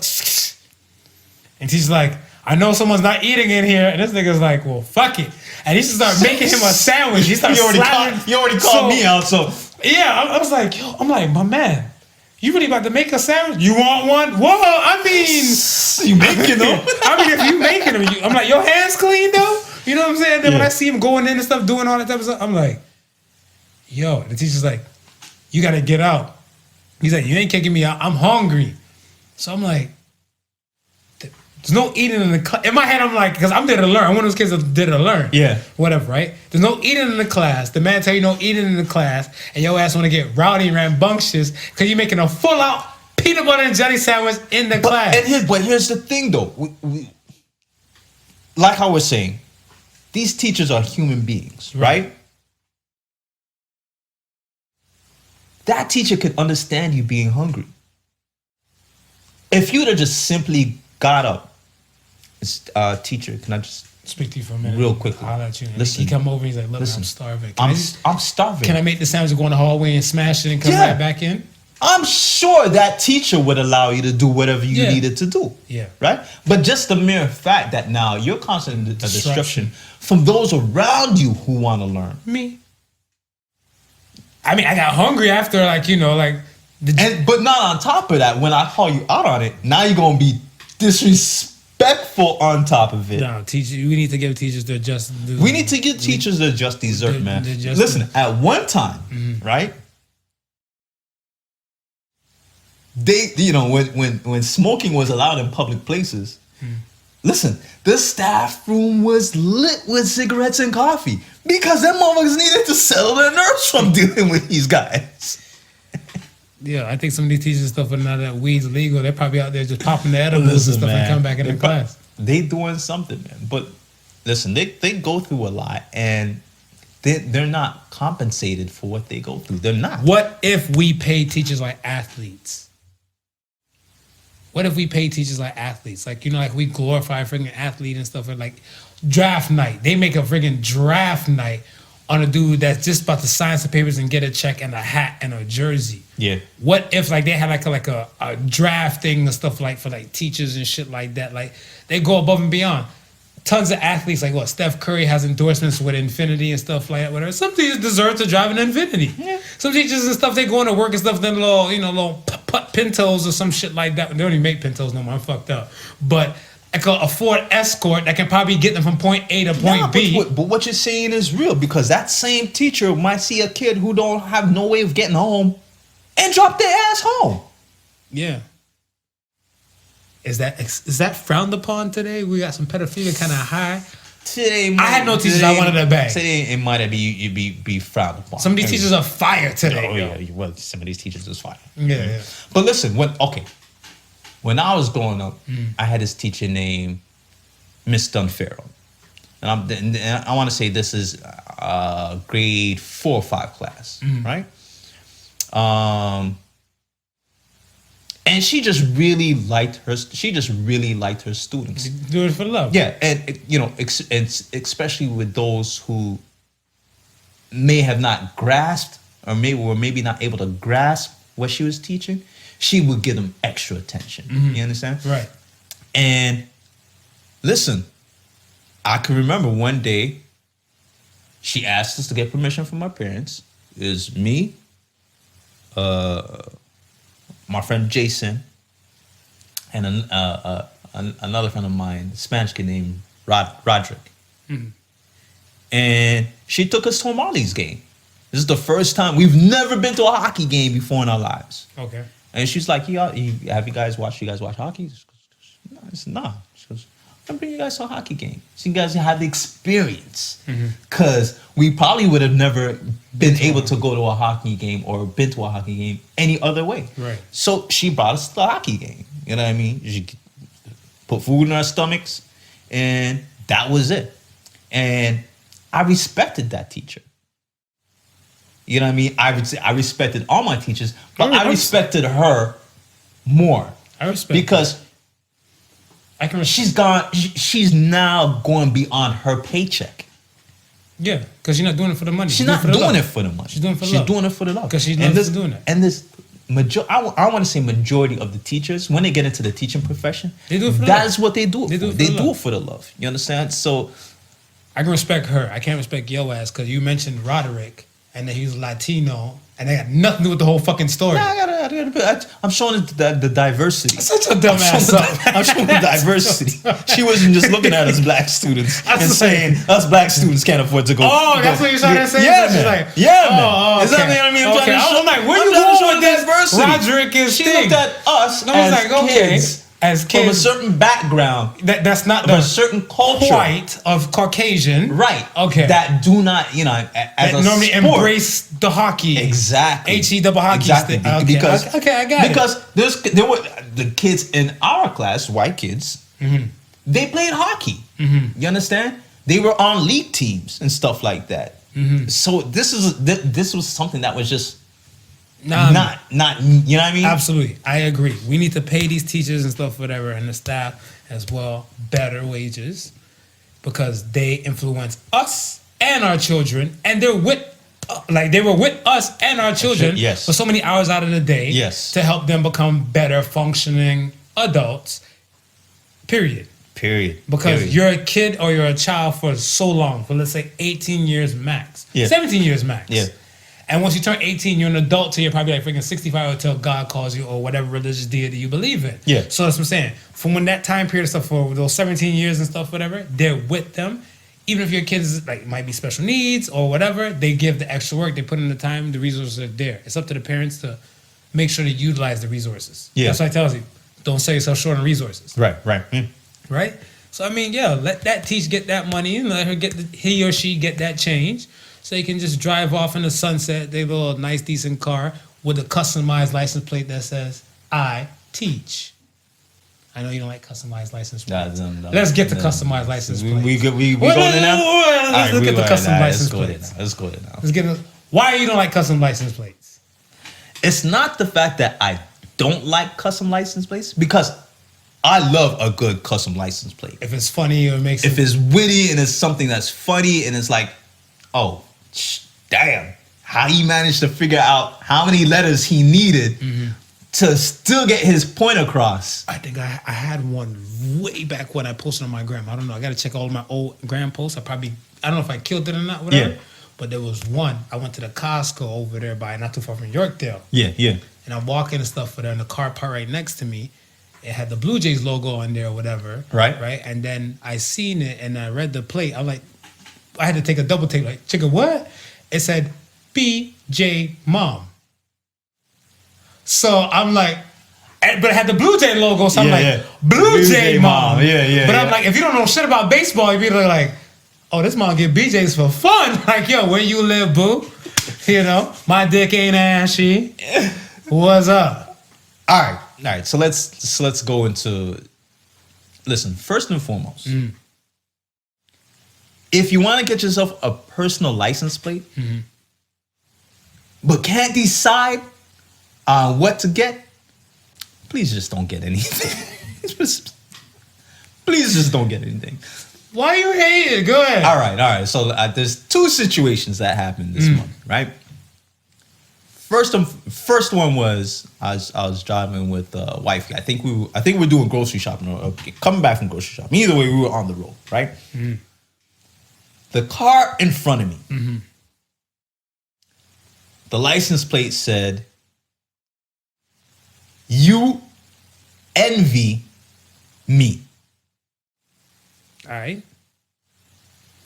and he's like, I know someone's not eating in here. And this nigga's like, well, fuck it. And he just started making him a sandwich. He started slapping. You already called me out, so. Yeah, I was like, yo, my man, you really about to make a sandwich? You want one? Whoa, I mean. You making them? If you making them, I'm like, your hands clean though? You know what I'm saying? Then when I see him going in and stuff, doing all that type of stuff, I'm like, yo, the teacher's like, you got to get out. He's like, you ain't kicking me out. I'm hungry. So I'm like, there's no eating in the class. In my head, I'm like, because I'm there to learn. I'm one of those kids that did to learn. Yeah. Whatever, right? There's no eating in the class. The man tell you no eating in the class, and your ass want to get rowdy and rambunctious because you're making a full-out peanut butter and jelly sandwich in the class. But here's the thing, though. We, like how we're saying, these teachers are human beings, right? That teacher could understand you being hungry. If you'd have just simply got up, teacher, can I just speak to you for a minute? Real quickly. I'll let you in. Listen, he come over, he's like, look, listen, I'm starving. I'm starving. Can I make the sandwich, go in the hallway and smash it and come right back in? I'm sure that teacher would allow you to do whatever you needed to do. Yeah. Right? But just the mere fact that now you're constantly a disruption from those around you who want to learn. Me. I mean, I got hungry after, but not on top of that, when I call you out on it, now you're going to be disrespectful on top of it. No, we need to give teachers their just due. We need to give teachers their just dessert, man. Listen, at one time, right? They, when smoking was allowed in public places, Listen, the staff room was lit with cigarettes and coffee because them motherfuckers needed to settle their nerves from dealing with these guys. Yeah, I think some of these teachers and stuff are now that weed's legal. They're probably out there just popping the edibles Listen, and stuff man, and come back in the class. They doing something, man. But listen, they go through a lot, and they're not compensated for what they go through. They're not. What if we pay teachers like athletes? What if we pay teachers like athletes? Like, you know, like we glorify a freaking athlete and stuff, and like draft night. They make a freaking draft night on a dude that's just about to sign some papers and get a check and a hat and a jersey. Yeah. What if like they had like a draft thing and stuff like for like teachers and shit like that? Like they go above and beyond. Tons of athletes like what Steph Curry has endorsements with Infinity and stuff like that. Whatever. Some teachers deserve to drive an Infinity. Yeah. Some teachers and stuff they go into work and stuff. Then little Pintos or some shit like that. They don't even make Pintos no more. I'm fucked up. But like a Ford Escort that can probably get them from point A to point B. But what you're saying is real, because that same teacher might see a kid who don't have no way of getting home and drop their ass home. Yeah. Is that frowned upon today? We got some pedophilia kind of high. Today, I had no teachers I wanted to bang. Today, it might be frowned upon. Some of these teachers are fire today. Oh yeah, well, some of these teachers is fire. Yeah. But listen, when I was growing up, I had this teacher named Miss Dunfarrell, and I want to say this is grade 4 or 5 class, right? And she just really liked her. She just really liked her students. Do it for love. Yeah, and especially with those who may have not grasped or maybe not able to grasp what she was teaching, she would give them extra attention. You understand? Right. And listen, I can remember one day she asked us to get permission from our parents. It was me, my friend Jason, and another friend of mine, a Spanish kid named Roderick. And she took us to a Marlies game. This is the first time. We've never been to a hockey game before in our lives. Okay. And she's like, have you guys watch hockey? No, I said, nah. She goes, I'm bringing you guys to a hockey game. So you guys have the experience. Because we probably would have never been able to go to a hockey game or been to a hockey game any other way. Right. So she brought us to the hockey game. You know what I mean? She put food in our stomachs, and that was it. And I respected that teacher. You know what I mean? I would say I respected all my teachers, but I respected her more. I respect because I can. She's now going beyond her paycheck. Yeah, because she's not doing it for the money. She's not doing it for the money. She's doing it for love. She's doing it for the love. Because she loves doing it. And this I want to say majority of the teachers, when they get into the teaching profession, they do it for the that love. is what they do it for. They do it for the love. You understand? So I can respect her. I can't respect your ass because you mentioned Roderick and that he was Latino and they got nothing to do with the whole fucking story. I'm showing the diversity. Such a dumbass. I'm showing the diversity. She wasn't just looking at us black students and saying us black students can't afford to go. Oh, that's what you're trying to say? Yeah, man. Like, yeah, man. Oh, okay. Is that what I mean? Okay. I'm like, where you going with this Roderick is She thing? looked at us and I was like, okay. kids. As From kids, a certain background, that's not a certain culture, white of Caucasian, right? Okay, that do not, as that a normally sport. Embrace the hockey, exactly, double hockey. Exactly, Okay. because I got it. Because there were the kids in our class, white kids, they played hockey. You understand? They were on league teams and stuff like that. So this was something that was just. Not you know what I mean? Absolutely. I agree. We need to pay these teachers and stuff, whatever, and the staff as well, better wages because they influence us and our children, and they were with us and our children yes. for so many hours out of the day yes. to help them become better functioning adults, period. Because you're a kid or you're a child for so long, for let's say 18 years max, 17 years max. Yeah. And once you turn 18, you're an adult till you're probably like freaking 65 until God calls you or whatever religious deity you believe in. Yeah. So that's what I'm saying. From when that time period of stuff, for those 17 years and stuff, whatever, they're with them. Even if your kids like might be special needs or whatever, they give the extra work, they put in the time, the resources are there. It's up to the parents to make sure to utilize the resources. Yeah. That's what I tell you. Don't sell yourself short on resources. Right. Right? So I mean, yeah, let that teach get that money and let her he or she get that change, so you can just drive off in the sunset, their little nice decent car with a customized license plate that says "I teach." I know you don't like customized license plates. No. Let's get the customized license plate. We going in now? Let's look at the custom license plates. Let's go there now. Let's get. Why you don't like custom license plates? It's not the fact that I don't like custom license plates, because I love a good custom license plate. If it's funny or makes If it's witty and it's something that's funny and it's like, oh, damn, how he managed to figure out how many letters he needed to still get his point across. I think I had one way back when I posted on my gram. I don't know. I got to check all of my old gram posts. I don't know if I killed it or not, whatever. Yeah. But there was one. I went to the Costco over there by not too far from Yorkdale. Yeah. And I'm walking and stuff there, and the car parked right next to me. It had the Blue Jays logo on there or whatever. Right. Right. And then I seen it and I read the plate. I'm like, I had to take a double take. Like, chicken, what? It said BJ Mom. So I'm like, but it had the Blue Jay logo. So I'm Blue Jay Mom. Yeah. But I'm like, if you don't know shit about baseball, you'd be like, oh, this mom get BJs for fun. Like, yo, where you live, boo? You know, my dick ain't ashy. What's up? All right. So let's go into. Listen, first and foremost, if you want to get yourself a personal license plate, but can't decide on what to get, please just don't get anything. Please just don't get anything. Why you hate it? Go ahead. All right. So there's two situations that happened this month, right? First one was I was driving with wifey. I think we're doing grocery shopping or coming back from grocery shopping. Either way, we were on the road, right? The car in front of me, the license plate said, "You envy me." All right.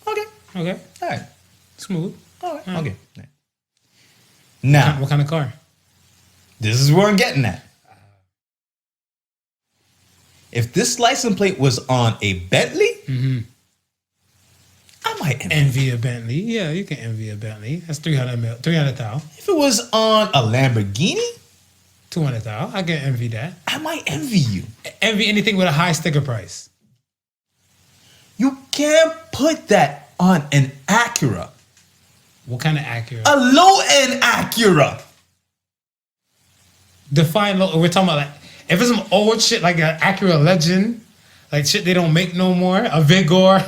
Okay. Okay. All right. Smooth. All right. Okay. Now, What kind of car? this is where I'm getting at. If this license plate was on a Bentley, I might Envy a Bentley. Yeah, you can envy a Bentley. That's 300,000. If it was on a Lamborghini, 200,000. I can envy that. I might envy you. Envy anything with a high sticker price. You can't put that on an Acura. What kind of Acura? A low-end Acura. Define low. We're talking about like if it's some old shit like an Acura Legend, like shit they don't make no more. A Vigor.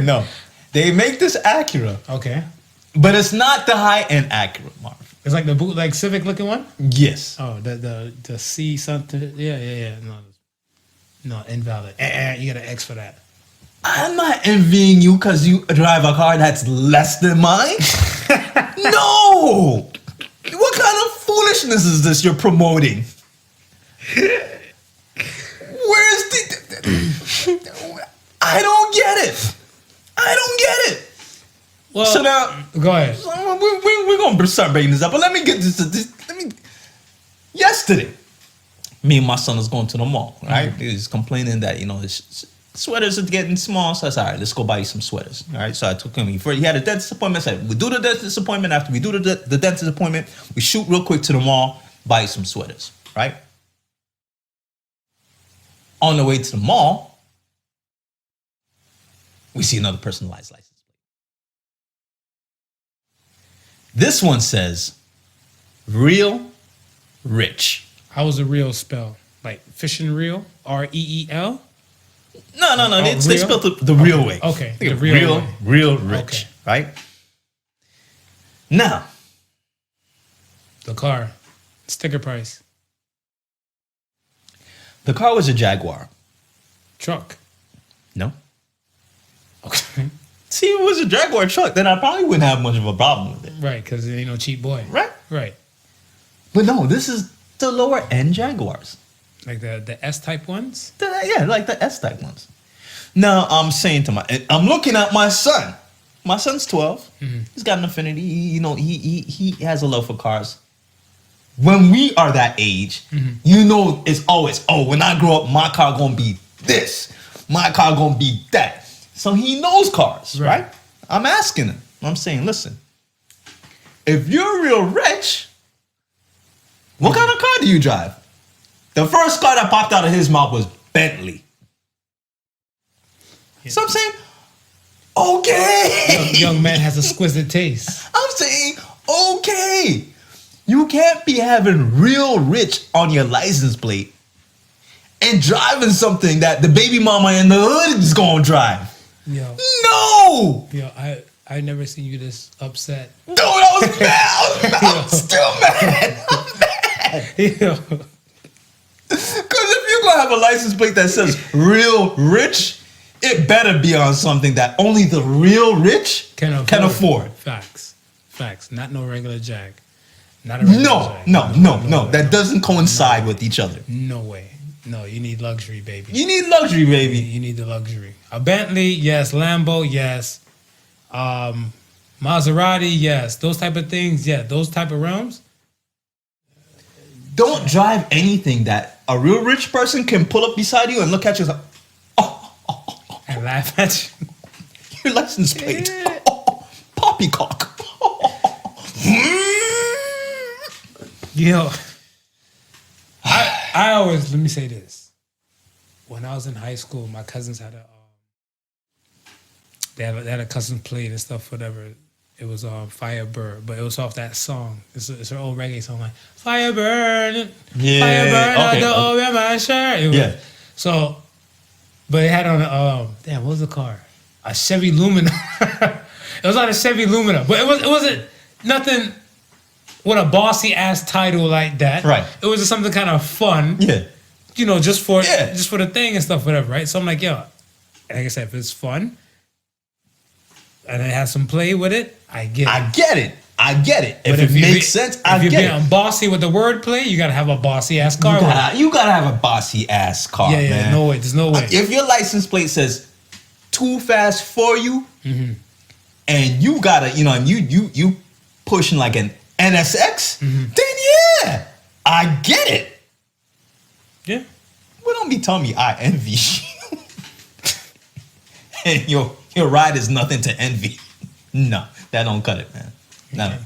No. They make this Acura, Okay. but it's not the high-end Acura, Marv. It's like the bootleg Civic looking one. Yes. Oh, the C something. Yeah. No, invalid. You got an X for that. I'm not envying you because you drive a car that's less than mine. No! What kind of foolishness is this you're promoting? Where's the... I don't get it. Well, So now... go ahead. We're going to start breaking this up, but let me get this. Yesterday, me and my son was going to the mall, right? He was complaining that, his sweaters are getting small. So I said, all right, let's go buy you some sweaters. All right. So I took him. He had a dentist appointment. I said, we do the dentist appointment. After we do the dentist appointment, we shoot real quick to the mall, buy you some sweaters. Right. On the way to the mall, we see another personalized license plate. This one says, real rich. How was the real spell? Like fishing reel? REEL? No. They real? spelled the real way. Okay, The the real real way. rich. Okay. Right? Now, The car. Sticker price. the car was a Jaguar. Truck. No. Okay. See, if it was a Jaguar truck, then I probably wouldn't have much of a problem with it. Right, because it ain't no cheap boy. Right? Right. But no, this is the lower end Jaguars. Like the S-type ones? Like the S-type ones. Now, I'm looking at my son. My son's 12. He's got an affinity. He has a love for cars. When we are that age, it's always, when I grow up, my car gonna be this. My car gonna be that. So he knows cars, right? I'm asking him. I'm saying, listen, if you're real rich, what kind of car do you drive? The first car that popped out of his mouth was Bentley. Yeah. So I'm saying, okay. Young man has exquisite taste. I'm saying, okay. You can't be having real rich on your license plate and driving something that the baby mama in the hood is gonna drive. Yo. No! Yo, I never seen you this upset. Dude, I was mad. I'm still mad. I'm mad. Yo. Because if you're gonna have a license plate that says real rich, it better be on something that only the real rich can afford. Facts. Not no regular Jag. Not a regular Jag. No. That doesn't coincide with each other. No way. No, you need luxury, baby. You need luxury, baby. You need the luxury. A Bentley, yes. Lambo, yes. Maserati, yes. Those type of things, yeah. Those type of realms. Don't drive anything that a real rich person can pull up beside you and look at you and say, and laugh at you. Your license plate. Poppycock. Yo. I always, let me say this. When I was in high school, my cousins had they had a cousin plate and stuff, whatever. It was Firebird, but it was off that song. It's an old reggae song like Firebird, Firebird, over my shirt. So, but it had on what was the car? A Chevy Lumina. It was on a Chevy Lumina, but it wasn't nothing with a bossy ass title like that. Right. It was just something kind of fun. Yeah. You know, just for the thing and stuff, whatever. Right. So I'm like, yo, like I said, if it's fun and it has some play with it, I get it. If it makes sense, I get it. If you're being bossy with the wordplay, you gotta have a bossy ass car. You gotta have a bossy ass car, man. Yeah, no way. There's no way. If your license plate says too fast for you, and you gotta, you pushing like an NSX, then yeah, I get it. Yeah. But don't be telling me I envy you. And your ride is nothing to envy. No, that don't cut it, man. No.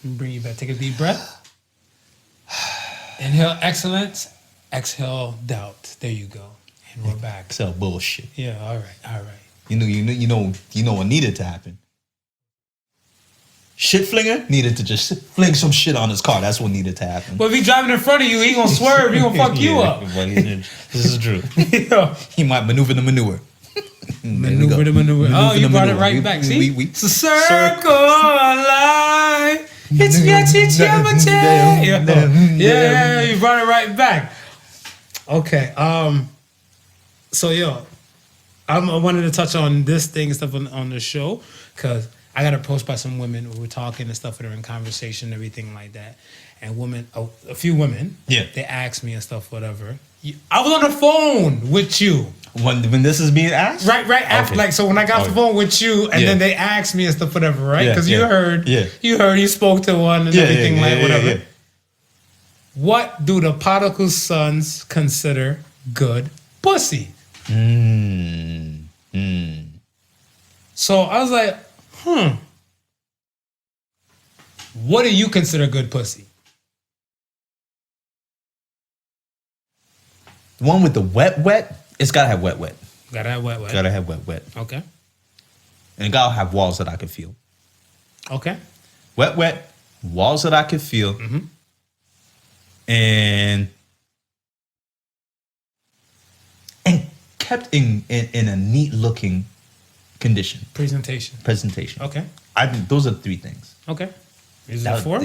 Bring you back. Take a deep breath. Inhale excellence. Exhale doubt. There you go. And we're back. Exhale bullshit. Yeah. All right. You know what needed to happen. Shit flinger needed to just fling some shit on his car. That's what needed to happen. Well, if he driving in front of you, he gonna swerve. He gonna fuck you up. This is true. He might maneuver the manure. Maneuver the manure. Oh, you brought it right back. See? It's a circle of life. It's yeah, you brought it right back. Okay. So I wanted to touch on this thing and stuff on the show because I got approached by some women who were talking and stuff that are in conversation and everything like that. And a few women, they asked me and stuff, whatever. I was on the phone with you. When this is being asked? Right after, like, so when I got off the phone with you and then they asked me and stuff, whatever, right? Because you spoke to one and everything like whatever. What do the Podical sons consider good pussy? So I was like, what do you consider good pussy? The one with the wet, it's gotta have wet. Gotta have wet. Gotta have wet. Okay. And it gotta have walls that I can feel. Okay. Wet, walls that I can feel. And kept in a neat looking condition. Presentation. Okay. I think those are three things. Okay. Is that four?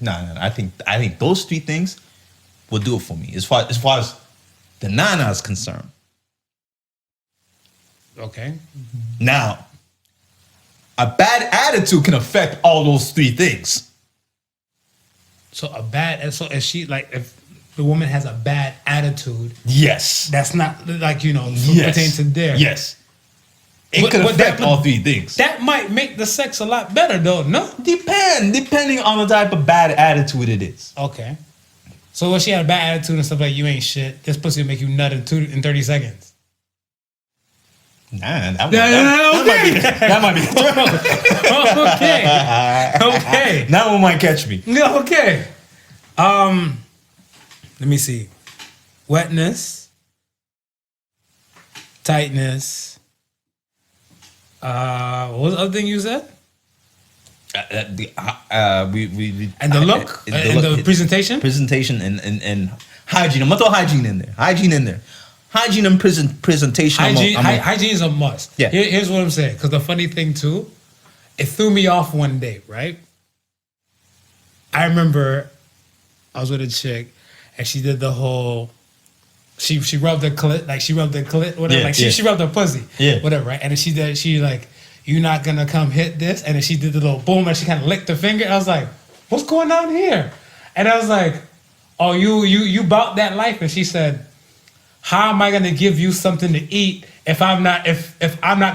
No. I think those three things will do it for me. As far as the nana is concerned. Okay. Now, a bad attitude can affect all those three things. So if she, like, if the woman has a bad attitude, yes, that's not like pertain to there. Yes, it could affect all three things. That might make the sex a lot better, though. No, depending on the type of bad attitude it is. Okay. So when she had a bad attitude and stuff like you ain't shit, this pussy will make you nut in 30 seconds. Nah, that might be. Okay. That one might catch me. Yeah, okay. Let me see. Wetness, tightness. What was the other thing you said? And the look, and the presentation. Presentation and hygiene. I'm gonna throw hygiene in there. Hygiene and presentation. Hygiene is a must. Yeah. Here's what I'm saying. Because the funny thing too, it threw me off one day. Right. I remember I was with a chick, and she did the whole. She rubbed her clit, whatever. Yeah, like she rubbed her pussy, yeah, whatever, right? And then she like, "You not gonna come hit this?" And then she did the little boom, and she kind of licked her finger. I was like, "What's going on here?" And I was like, "Oh, you bought that life?" And she said, "How am I gonna give you something to eat if I'm not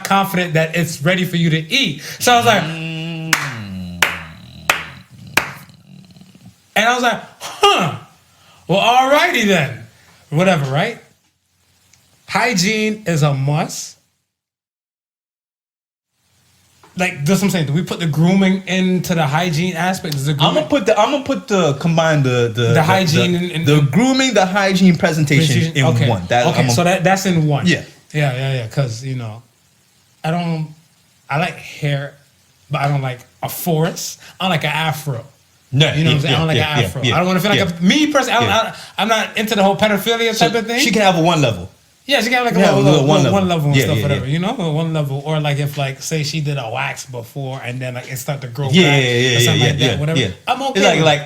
confident that it's ready for you to eat?" So I was like, and I was like, "Huh? Well, alrighty then." Whatever, right? Hygiene is a must. Like, that's what I'm saying. Do we put the grooming into the hygiene aspect? I'm gonna put the combine the hygiene and the grooming, the hygiene presentation in one. So that's in one. Yeah. Because I like hair, but I don't like a forest. I don't like an afro. No, you know what I'm saying? I don't like an afro. I don't want to feel like me personally. I'm not into the whole pedophilia type of thing. She can have a one level. Yeah, she can have like a little one level and stuff, whatever. You know, one level, or like if like say she did a wax before and then like it start to grow back or something like that, whatever. Yeah. I'm okay. It's like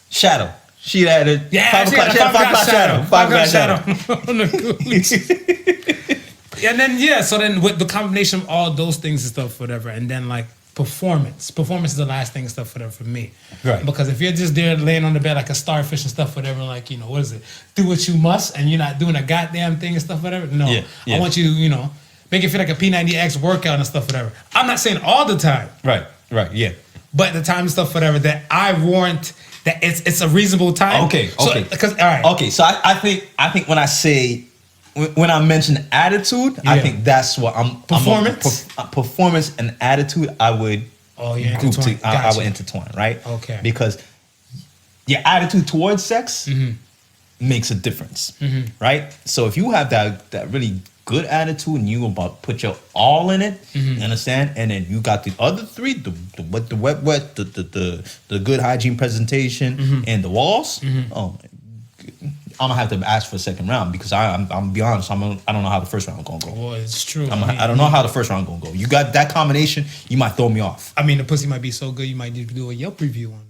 shadow. She had a 5 o'clock shadow. 5 o'clock shadow. And then so then with the combination of all those things and stuff, whatever, and then like performance is the last thing and stuff, whatever, for me. Right. Because if you're just there laying on the bed like a starfish and stuff, whatever, like, what is it? Do what you must, and you're not doing a goddamn thing and stuff, whatever. No. I want you, make it feel like a P90X workout and stuff, whatever. I'm not saying all the time. Right, yeah. But the time and stuff, whatever, that I warrant that it's a reasonable time. Okay. Because, all right. Okay, so I think when I say, when I mention attitude, I think that's what performance. Performance and attitude, I would group I would intertwine, right? Okay. Because your attitude towards sex makes a difference, right? So if you have that really good attitude and you about put your all in it, you understand, and then you got the other three, the wet, the good hygiene presentation, and the walls. Oh, I'm gonna have to ask for a second round because I'm gonna be honest. I don't know how the first round gonna go. Well, it's true. I don't know how the first round gonna go. You got that combination, you might throw me off. I mean, the pussy might be so good, you might need to do a Yelp review on it.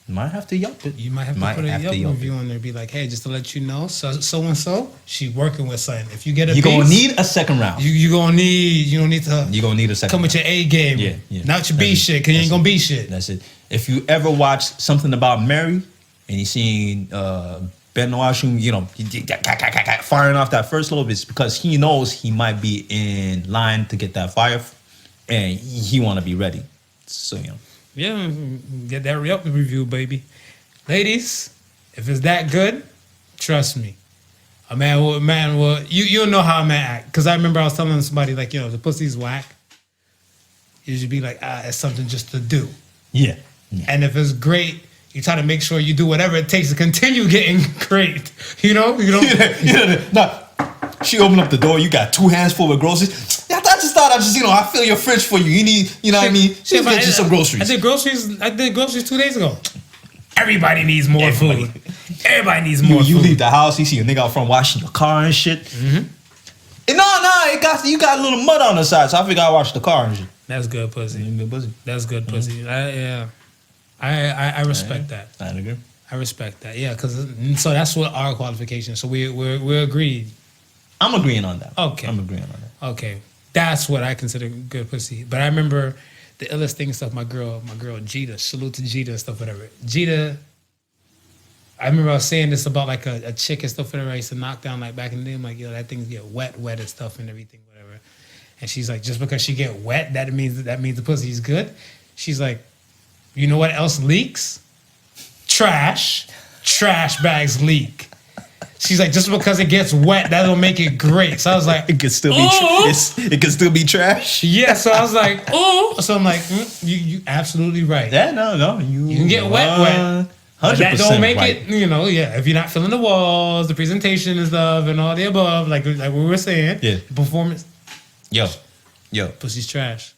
You might have to Yelp it. You might have to put a Yelp review on there. Be like, hey, just to let you know, so and so, she working with something. If you get you're gonna need a second round. You gonna need a second. Come with your A game. Yeah. Not your B shit, because you ain't gonna be shit. That's it. If you ever watch something about Mary and you seen Ben Washington, firing off that first little bit, because he knows he might be in line to get that fire, and he want to be ready. So yeah, get that Yelp review, baby. Ladies, if it's that good, trust me, a man will. You'll know how a man act. Because I remember I was telling somebody like, the pussy's whack. You should be like, it's something just to do. Yeah. And if it's great, you try to make sure you do whatever it takes to continue getting great. You don't. No, she opened up the door. You got 2 hands full of groceries. I just thought I fill your fridge for you. You need, what I mean? She'll get you some groceries. I did groceries 2 days ago. Everybody needs more food. Everybody needs more food. You leave the house, you see a nigga out front washing your car and shit. And you got a little mud on the side, so I figured I'd wash the car and shit. That's good pussy. That's good pussy. I respect that. I agree. I respect that. Yeah, so that's what our qualification is. So we're agreed. I'm agreeing on that. Okay. I'm agreeing on that. Okay. That's what I consider good pussy. But I remember the illest thing stuff, my girl Jita, salute to Jita and stuff, whatever. Jita, I remember I was saying this about like a chick and stuff, whatever I used to knock down like back in the day. I'm like, that thing get wet and stuff and everything, whatever. And she's like, just because she get wet, that means the pussy is good. She's like, you know what else leaks? Trash bags leak. She's like, just because it gets wet, that don't make it great. So I was like, It could still be it could still be trash. yeah. So I was like, oh. So I'm like, you absolutely right. Yeah, no, you can get wet. But 100% that don't make right. it, if you're not filling the walls, the presentation and stuff, and all the above, like we were saying, Yeah. performance, Yo, pussy's trash.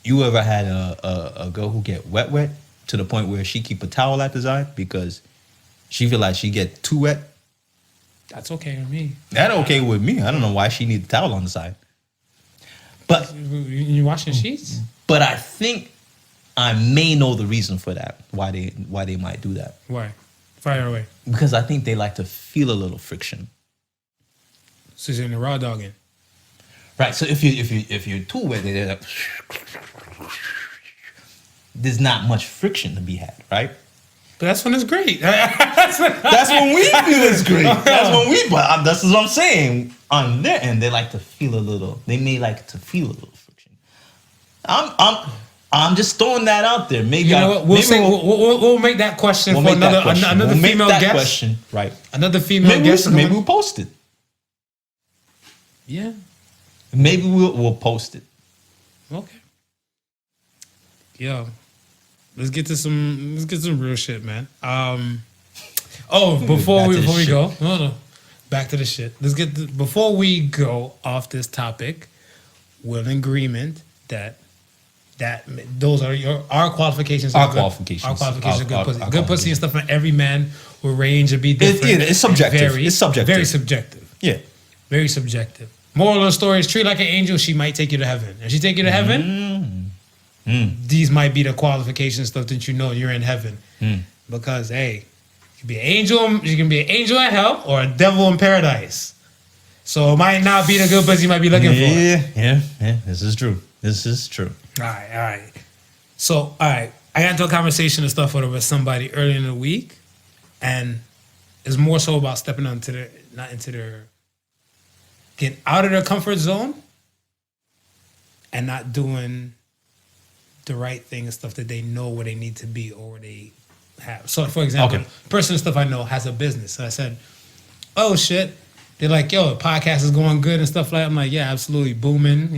you ever had a girl who get wet to the point where she keep a towel at the side because she feel like she get too wet? That's okay with me. That okay with me. I don't know why she need the towel on the side. But You washing sheets? but I think I may know the reason for that. Why they might do that. Why? Fire away. Because I think they like to feel a little friction. So you're in the raw dogging. Right. So if you're too wet, they're like, there's not much friction to be had, right? But that's when it's great. That's when we feel it's great. That's when we. But that's what I'm saying. On their end, they like to feel a little. They may like to feel a little friction. I'm just throwing that out there. Maybe You know what? We'll make that question for another female guest. Question, right? Another female guest. Maybe we'll post it. Yeah. Maybe we'll post it. Okay. Yo, let's get some real shit, man. Before we go, no, back to the shit. Before we go off this topic, we're in agreement that those are our qualifications. Our qualifications. Our qualifications are good pussy. Our Good pussy and stuff. And every man will range and be different. It's subjective. It's subjective. Very subjective. Yeah. Very subjective. Moral of the story is treat like an angel. She might take you to heaven. If she take you to heaven, these might be the qualification stuff that you're in heaven. Because hey, you can be an angel. You can be an angel in hell or a devil in paradise. So it might not be the good pussy you might be looking for. Yeah. This is true. All right. So, all right. I got into a conversation and stuff with somebody earlier in the week, and it's more so about stepping getting out of their comfort zone and not doing the right thing and stuff that they know where they need to be or where they have. So, for example, person and stuff I know has a business. And I said, oh, shit. They're like, yo, the podcast is going good and stuff like that. I'm like, yeah, absolutely booming,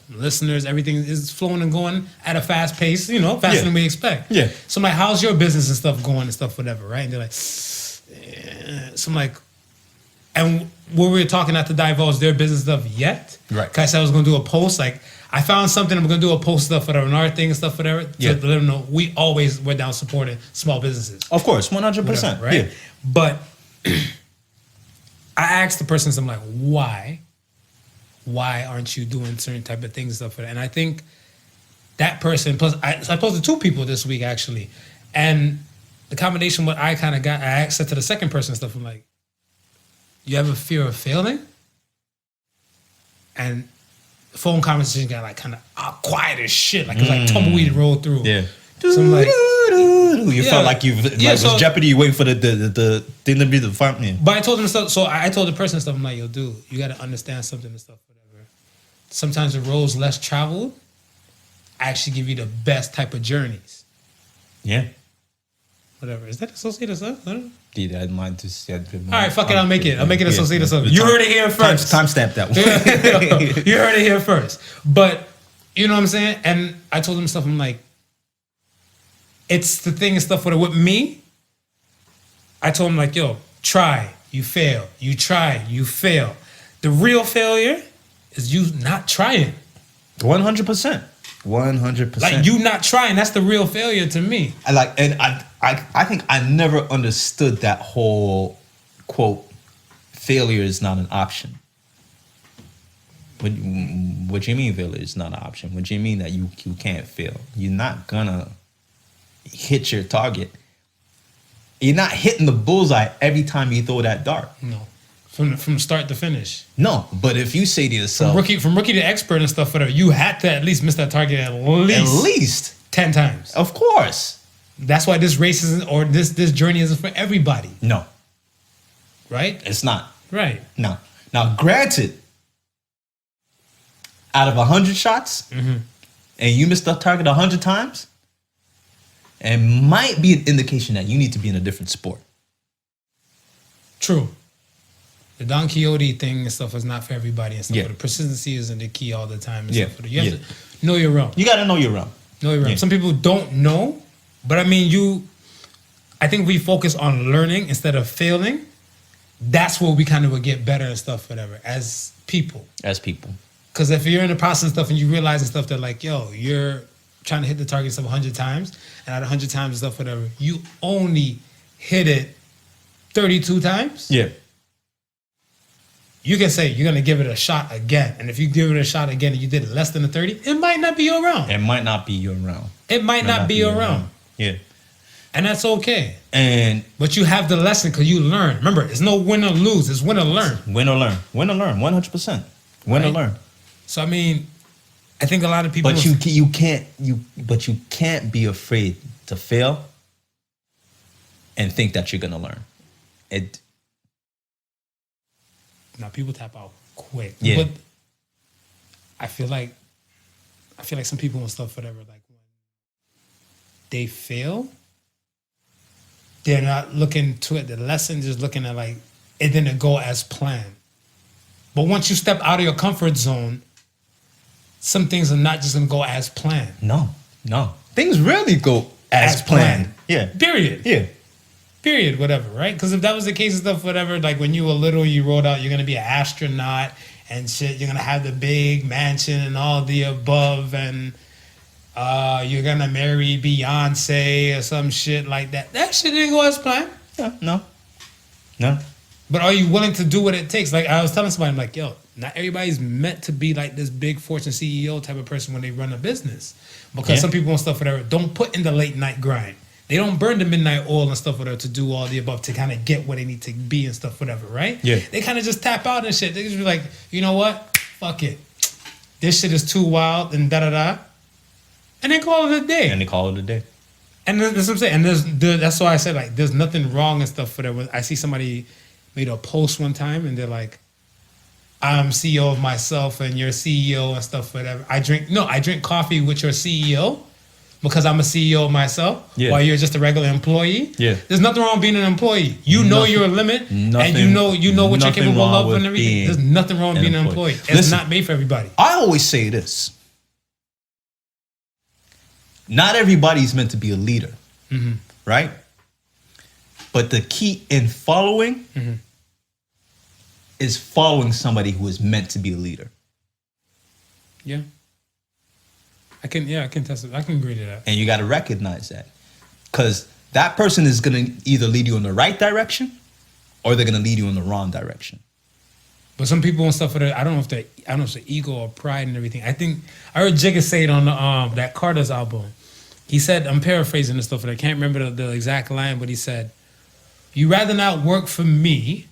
listeners, everything is flowing and going at a fast pace, faster than we expect. Yeah. So I'm like, how's your business and stuff going and stuff, whatever, right? And they're like, so I'm like, and we were talking not to divulge their business stuff yet. Right. Because I said I was going to do a post, like, I found something, I'm going to do a post stuff, whatever, and our thing and stuff, whatever, to let them know we always went down supporting small businesses. Of course, 100%. Whatever, right? Yeah. But I asked the person, so I'm like, why? Why aren't you doing certain type of things and stuff for that? And I think that person, plus I posted 2 people this week actually, and the combination what I kind of got, I said to the second person and stuff, I'm like, you have a fear of failing? And the phone conversation got like kind of quiet as shit, like it was like tumbleweed rolled through. Yeah. So I'm like, you felt like was Jeopardy. You waiting for the thing to be the fun. Yeah. But I told him stuff. So I told the person stuff. I'm like, yo, dude, you got to understand something and stuff, whatever. Sometimes the roads less traveled actually give you the best type of journeys. Yeah. Whatever. Is that associated stuff? Dude, I might just. All right, fuck it. I'll make it associated stuff. You heard it here first. Timestamp that one. You heard it here first. But you know what I'm saying? And I told him stuff. I'm like, it's the thing and stuff with me. I told him like, yo, try, you fail. You try, you fail. The real failure is you not trying. 100%. 100%. Like you not trying, that's the real failure to me. I think I never understood that whole quote, failure is not an option. What do you mean failure is not an option? What do you mean that you can't fail? You're not gonna hit your target. You're not hitting the bullseye every time you throw that dart. No. From start to finish. No, but if you say to yourself, from rookie to expert and stuff, whatever, you had to at least miss that target at least 10 times. Of course. That's why this race isn't, or this journey isn't for everybody. No. Right? It's not. Right. No. Now, granted, out of 100 shots, and you missed the target 100 times, it might be an indication that you need to be in a different sport. True. The Don Quixote thing and stuff is not for everybody and stuff. Yeah. But the persistency isn't the key all the time. And Yeah. stuff. You have to know your realm. You got to know your realm. Know your realm. Yeah. Some people don't know, but I mean, I think we focus on learning instead of failing. That's where we kind of would get better and stuff, whatever, as people. As people. Because if you're in the process and stuff and you realize and stuff that like, yo, you're trying to hit the target stuff 100 times, and at 100 times and stuff, whatever, you only hit it 32 times. Yeah. You can say you're going to give it a shot again. And if you give it a shot again and you did it less than a 30, it might not be your round. It might not be your round. It might not be your round. Yeah. And that's okay. But you have the lesson because you learn. Remember, it's no win or lose. It's win or learn. Win or learn. Win or learn. 100%. Win or learn. So, I mean, I think a lot of people... But you can't be afraid to fail and think that you're going to learn. Now, people tap out quick. Yeah. But I feel like some people and stuff, whatever, like when they fail, they're not looking to it, the lesson, just looking at like, it didn't go as planned. But once you step out of your comfort zone, some things are not just going to go as planned. No. Things rarely go as planned. Yeah. Period. Yeah. Period, whatever, right? Because if that was the case and stuff, whatever, like when you were little, you wrote out you're going to be an astronaut and shit, you're going to have the big mansion and all the above, and you're going to marry Beyonce or some shit like that. That shit didn't go as planned. No. But are you willing to do what it takes? Like I was telling somebody, I'm like, yo, not everybody's meant to be like this big Fortune CEO type of person when they run a business. Because some people and stuff, whatever, don't put in the late night grind. They don't burn the midnight oil and stuff, whatever, to do all the above, to kind of get where they need to be and stuff, whatever, right? Yeah. They kind of just tap out and shit. They just be like, you know what? Fuck it. This shit is too wild and da-da-da. And they call it a day. And they call it a day. And that's what I'm saying. And that's why I said, like, there's nothing wrong and stuff, whatever. I see somebody made a post one time and they're like, I'm CEO of myself and you're CEO and stuff, whatever. I drink coffee with your CEO because I'm a CEO of myself, while you're just a regular employee. Yeah. There's nothing wrong with being an employee. You know your limit, and you know what you're capable of and everything. There's nothing wrong with being an employee. It's not made for everybody. I always say this. Not everybody's meant to be a leader, right? But the key in following is following somebody who is meant to be a leader. Yeah. I can test it. I can agree to that. And you got to recognize that. Because that person is going to either lead you in the right direction or they're going to lead you in the wrong direction. But some people and stuff, I don't know if it's the ego or pride and everything. I think I heard Jigga say it on the that Carter's album. He said, I'm paraphrasing this stuff, and I can't remember the exact line, but he said, "You rather not work for me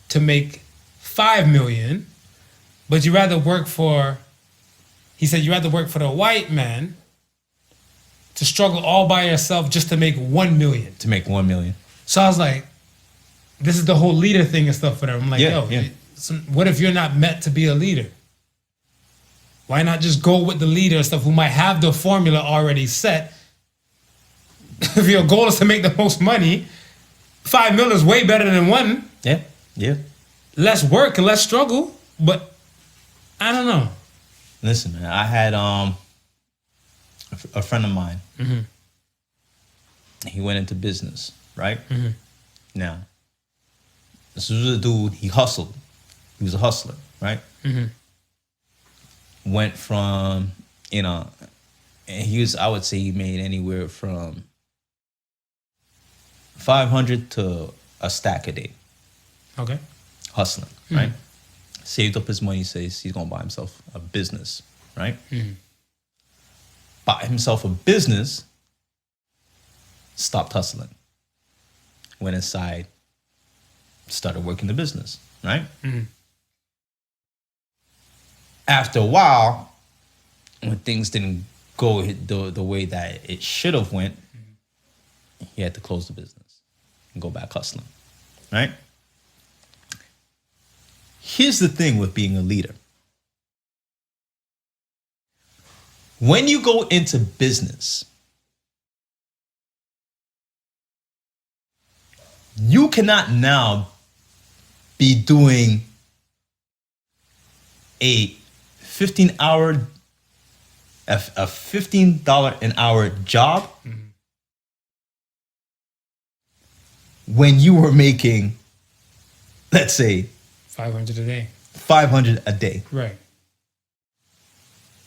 to make $5 million, but you rather work for." He said, "You rather work for the white man to struggle all by yourself just to make $1 million." To make $1 million. So I was like, this is the whole leader thing and stuff for them. I'm like, what if you're not meant to be a leader? Why not just go with the leader and stuff who might have the formula already set? If your goal is to make the most money, $5 million is way better than $1. Yeah. Less work and less struggle, but I don't know. Listen, man, I had a friend of mine. He went into business, right? Now, this was a dude, he hustled. He was a hustler, right? Went from, and I would say he made anywhere from 500 to a stack a day. Okay. Hustling, right? Saved up his money, says he's going to buy himself a business, right? Bought himself a business, stopped hustling. Went inside, started working the business, right? After a while, when things didn't go the way that it should have went, he had to close the business and go back hustling, right? Here's the thing with being a leader. When you go into business, you cannot now be doing a $15 an hour job when you were making, let's say, 500 a day. 500 a day. Right.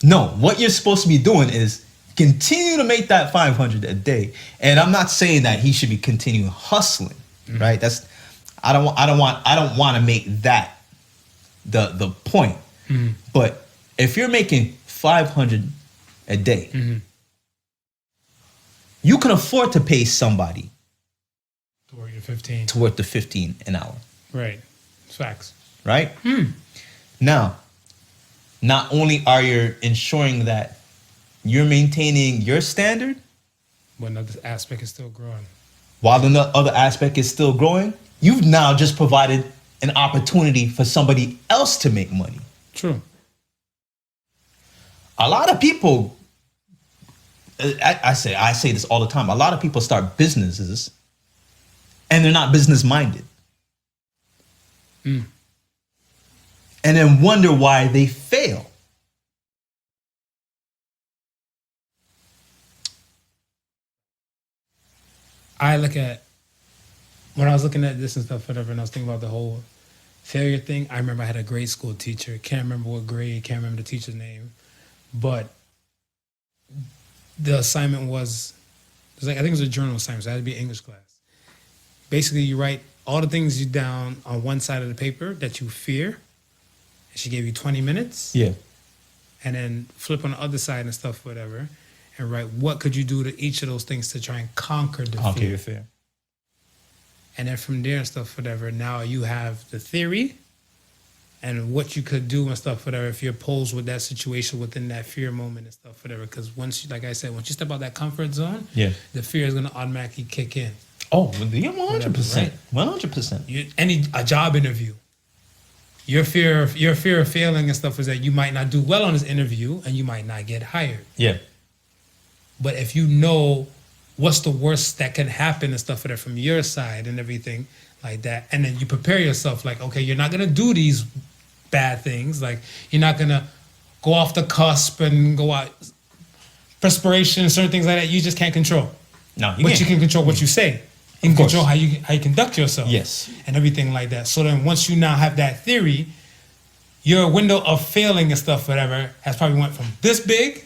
No, what you're supposed to be doing is continue to make that 500 a day. And I'm not saying that he should be continuing hustling, right? That's I don't want to make that the point. But if you're making 500 a day, you can afford to pay somebody Toward your 15. toward the 15 an hour, Right. It's facts. right? Now, not only are you ensuring that you're maintaining your standard But another aspect is still growing. while the other aspect is still growing, you've now just provided an opportunity for somebody else to make money. True. A lot of people, I say this all the time, a lot of people start businesses and they're not business minded. And then wonder why they fail. I look at, when I was looking at this and stuff, whatever, and I was thinking about the whole failure thing, I remember I had a grade school teacher. Can't remember what grade, can't remember the teacher's name. But the assignment was like, I think it was a journal assignment, so it had to be English class. Basically, you write all the things you down on one side of the paper that you fear. And she gave you 20 minutes. Yeah. And then flip on the other side and stuff, whatever, and write what could you do to each of those things to try and conquer the Okay, fear. you're fair. And then from there and stuff, whatever, now you have the theory and what you could do and stuff, whatever, if you're posed with that situation within that fear moment and stuff, whatever. Because once, like I said, once you step out that comfort zone, Yeah. the fear is going to automatically kick in. Oh, yeah, 100%. Right. 100%. A job interview, your fear of failing and stuff is that you might not do well on this interview and you might not get hired. Yeah. But if you know what's the worst that can happen and stuff like that from your side and everything like that, and then you prepare yourself like, okay, you're not gonna do these bad things. Like you're not gonna go off the cusp and go out perspiration, certain things like that. You just can't control. No, But you can control what you say. You can course. control how you conduct yourself. Yes. And everything like that. So then once you now have that theory, your window of failing and stuff, whatever, has probably went from this big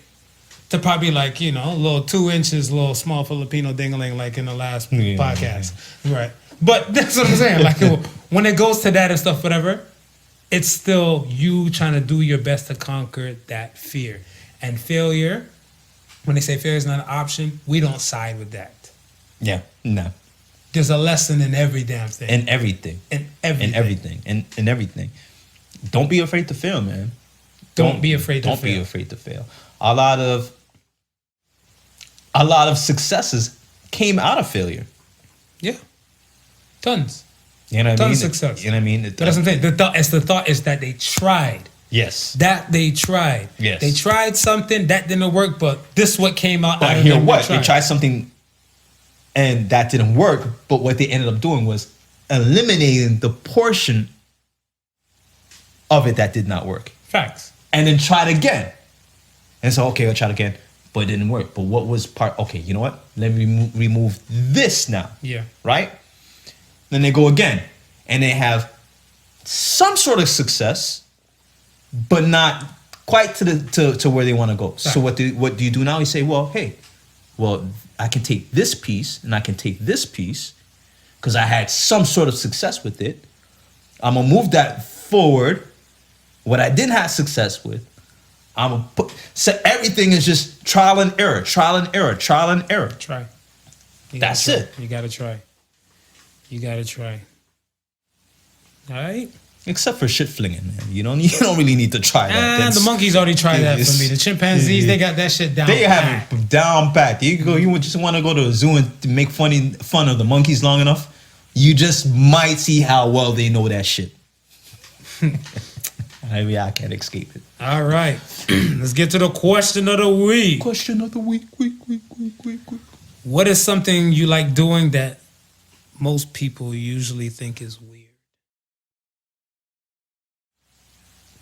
to probably like, you know, a little 2 inches, a little small Filipino dingling like in the last podcast. Right. But that's what I'm saying. Like when it goes to that and stuff, whatever, it's still you trying to do your best to conquer that fear. And failure, when they say failure is not an option, we don't side with that. Yeah. No. There's a lesson in every damn thing. In everything. In everything. In everything. In everything. Don't be afraid to fail, man. Don't be afraid to Don't fail. be afraid to fail. A lot of successes came out of failure. Yeah. Tons. You know what I mean? Tons of success. You know what I mean? But that's what I'm saying. The thought is that they tried. Yes. That they tried. Yes. They tried something that didn't work, but this what came out. But out of hear them what? they They tried something and that didn't work, but what they ended up doing was eliminating the portion of it that did not work. Facts. And then tried again. And so, okay, I'll try it again, but it didn't work. But what was part? Okay, you know what? Let me remove this now. Yeah. Right? Then they go again, and they have some sort of success, but not quite to where they want to go. So what do you do now? You say, well, hey, I can take this piece and I can take this piece because I had some sort of success with it. I'm gonna move that forward. What I didn't have success with, I'm gonna put. So everything is just trial and error, trial and error, trial and error. Try. That's try. it. You gotta try. You gotta try. All right. Except for shit flinging, man. You don't really need to try that. And the monkeys already tried that for me. The chimpanzees, they got that shit down. They pat. have it down pat. You just want to go to a zoo and make fun of the monkeys long enough, you just might see how well they know that shit. I mean, I can't escape it. All right. Let's get to the question of the week. Question of the week. What is something you like doing that most people usually think is weird?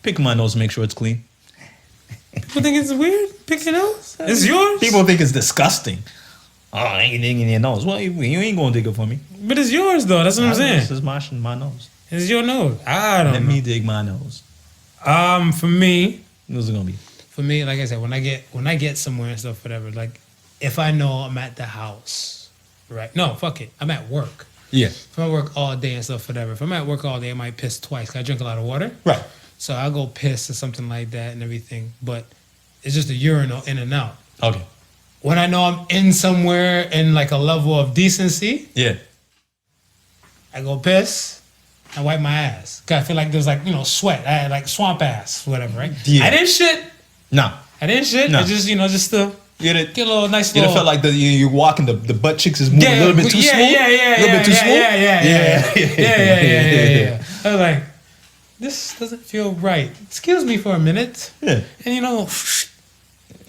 Picking my nose, make sure it's clean. People think it's weird? Pick your nose? It's yours? People think it's disgusting. Oh, I ain't digging your nose. Well, you ain't gonna dig it for me. But it's yours though. That's what I'm saying. This is my nose. It's your nose. I don't Let know. me dig my nose. For me, What's it gonna be? like I said, when I get somewhere and stuff, whatever, like if I know I'm at the house, right? No, fuck it. I'm at work. Yeah. If I work all day and stuff, whatever. If I'm at work all day, I might piss twice. 'Cause I drink a lot of water. Right. So I'll go piss or something like that and everything. But it's just a urinal in and out. Okay. When I know I'm in somewhere in like a level of decency, Yeah. I go piss, I wipe my ass. 'Cause I feel like there's like, sweat. I had like swamp ass, whatever, right? Yeah. I didn't shit. Nah. I didn't shit. No. I just, just to You get a little nice You little... felt like you're walking, the butt cheeks is moving a little bit too smooth? Yeah. A little bit too smooth? Yeah. I was like, this doesn't feel right. Excuse me for a minute. Yeah. And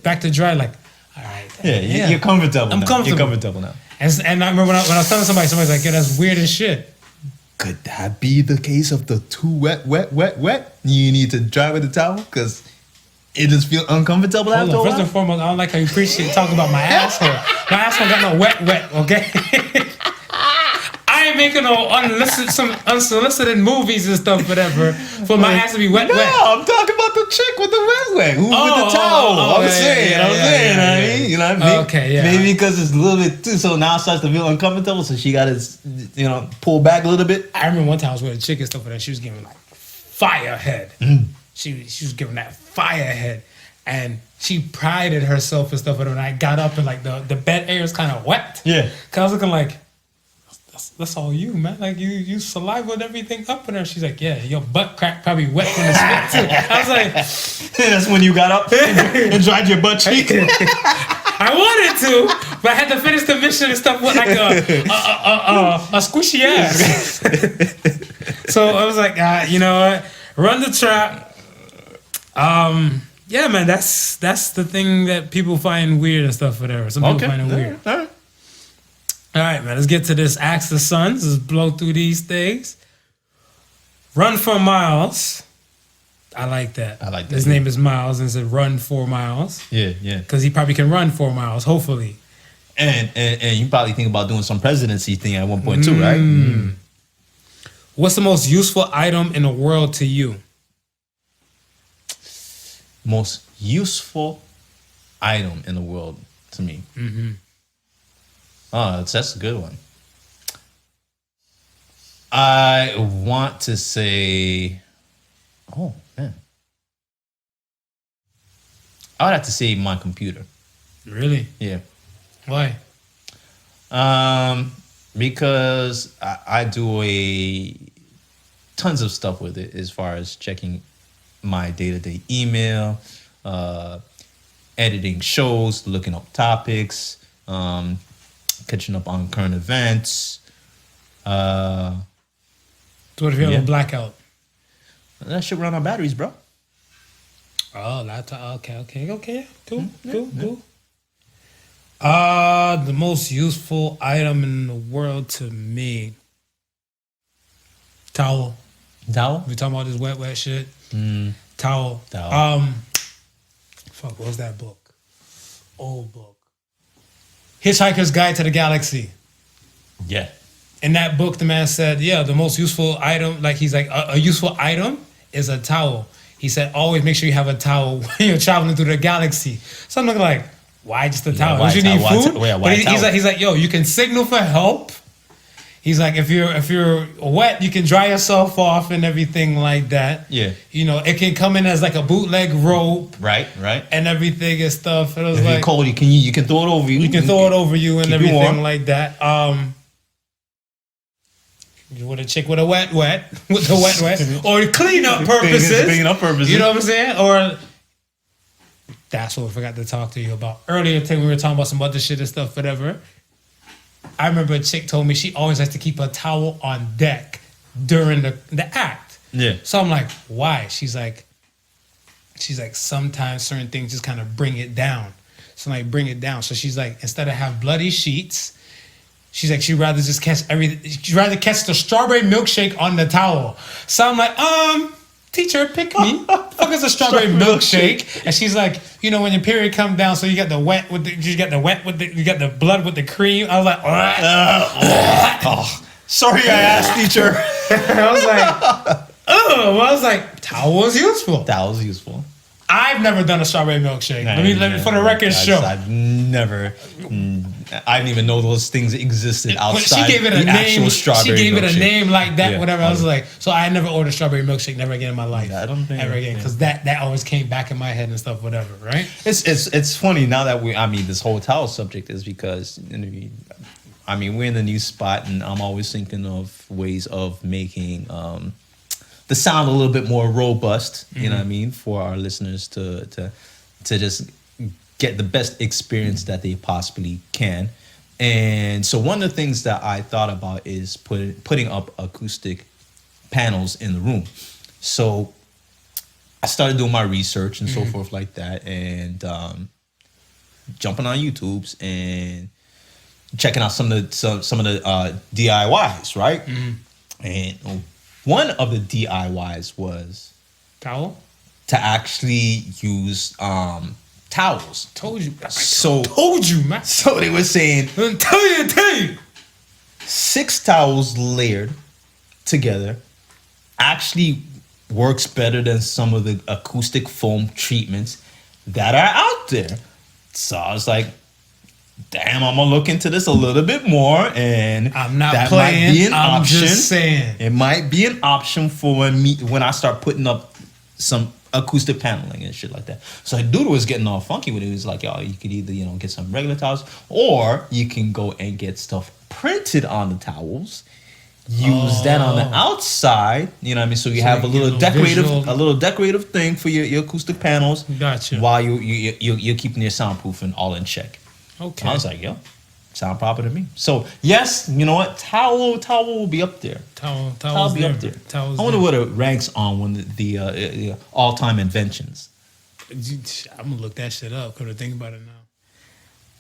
back to dry, like, all right. Yeah, you're comfortable I'm now. comfortable. You're comfortable now. And I remember when I was telling somebody's like, yeah, that's weird as shit. Could that be the case of the too wet? You need to dry with the towel? Because it just feel uncomfortable Hold after a on. First while? and foremost, I don't like how you appreciate talking about my asshole. My asshole got no wet, okay? I ain't making no unsolicited movies and stuff, whatever, for my ass to be wet. No, I'm talking about the chick with the wet. Who with the towel? I'm saying. You know what I mean? Okay, yeah. Maybe because it's a little bit too, so now it starts to feel uncomfortable, so she got to, pull back a little bit. I remember one time I was with a chick and stuff like that. She was giving like fire head. She was giving that fire head, and she prided herself and stuff. But when I got up and like the bed air is kind of wet. Yeah. Cause I was looking like, that's all you, man. Like you saliva and everything up in there. She's like, yeah, your butt crack probably wet from the spit too. I was like, That's when you got up and dried your butt cheek. I wanted to, but I had to finish the mission and stuff with like a squishy ass. So I was like, you know what? Run the trap. Yeah, man, that's the thing that people find weird and stuff, whatever. Some people find it weird. All right. All right, man, let's get to this. Ask the Sons. Let's blow through these things. Run for miles. I like that. His name is Miles, and it said run 4 miles. Yeah. Because he probably can run 4 miles, hopefully. And you probably think about doing some presidency thing at one point too, right? What's the most useful item in the world to you? Most useful item in the world to me. Oh, that's a good one. I want to say, oh man, I would have to say my computer. Really? Yeah. Why? Because I do tons of stuff with it as far as checking my day-to-day email, editing shows, looking up topics, catching up on current events. So what if you have a blackout? That shit run on batteries, bro. Oh, laptop. Okay. Cool. The most useful item in the world to me. Towel. Towel? We talking about this wet shit. Towel. Fuck, what was that book? Old book. Hitchhiker's Guide to the Galaxy. Yeah. In that book, the man said, yeah, the most useful item, like he's like, a useful item is a towel. He said, always make sure you have a towel when you're traveling through the galaxy. So I'm looking like, why just a towel? why Don't you need food? Why He's like, yo, you can signal for help. He's like, if you're wet, you can dry yourself off and everything like that. Yeah. You know, it can come in as like a bootleg rope. Right. And everything and stuff. And it was If like, you're cold, you can throw it over you. you can throw it over you and keep you warm. everything like that. You want a chick with a wet, with the wet, or clean up purposes. Clean up purposes. You know what I'm saying? Or that's what I forgot to talk to you about earlier today when we were talking about some other shit and stuff, whatever. I remember a chick told me she always has to keep a towel on deck during the act. Yeah. So I'm like, why? She's like, sometimes certain things just kind of bring it down. So like, bring it down. So she's like, instead of have bloody sheets, She's like, she'd rather just catch everything. She'd rather catch the strawberry milkshake on the towel. So I'm like, teacher, pick me. What the fuck is a strawberry milkshake? And she's like, you know, when your period comes down, so you got the wet with the, you got the blood with the cream. I was like, Sorry, I asked, teacher. I was like, well, I was like, towel is useful. That was useful. I've never done a strawberry milkshake. Let me for the record show. I've never. I didn't even know those things existed outside. She gave it a the name. Actual strawberry She gave it a milkshake. name like that. Yeah, whatever. I was like, so I never ordered strawberry milkshake never again in my life. I don't think ever again because that always came back in my head and stuff. Whatever. Right. It's funny now that this whole towel subject is because I mean we're in the new spot and I'm always thinking of ways of making the sound a little bit more robust, you know what I mean, for our listeners to just get the best experience that they possibly can. And so one of the things that I thought about is putting up acoustic panels in the room. So I started doing my research and so forth like that, and jumping on YouTube's and checking out some of the DIYs, right? And one of the DIYs was Towel. to actually use towels. Told you. So Told you, man. So they were saying Tell you. 6 towels layered together actually works better than some of the acoustic foam treatments that are out there. So I was like, damn, I'm gonna look into this a little bit more, and I'm not that playing. might be an I'm option. just saying. It might be an option for when I start putting up some acoustic paneling and shit like that. So the dude was getting all funky with it. He was like, yo, you could either, get some regular towels, or you can go and get stuff printed on the towels. Use that on the outside, you know what I mean? So you have a little decorative thing for your acoustic panels. Gotcha. While you're keeping your soundproofing all in check. Okay. I was like, yo, sound proper to me. So yes, you know what? Towel will be up there. Towel Towel be up there. I wonder what it ranks on when the all-time inventions. I'm gonna look that shit up. Couldn't think about it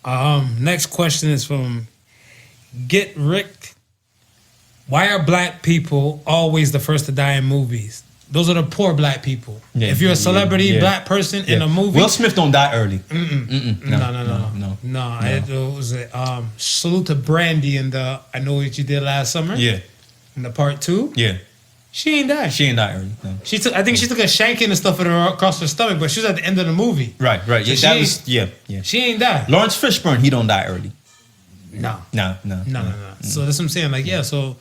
now. Next question is from Get Rick. Why are black people always the first to die in movies? Those are the poor black people. Yeah, if you're a celebrity black person in a movie, Will Smith don't die early. No. It was a salute to Brandy in the I Know What You Did Last Summer. Yeah. In the part 2. Yeah. She ain't died. She ain't die early. No. I think she took a shanking and stuff across her stomach, but she was at the end of the movie. Right. So Yeah. She ain't died. Lawrence Fishburne, he don't die early. No. So that's what I'm saying. Like, so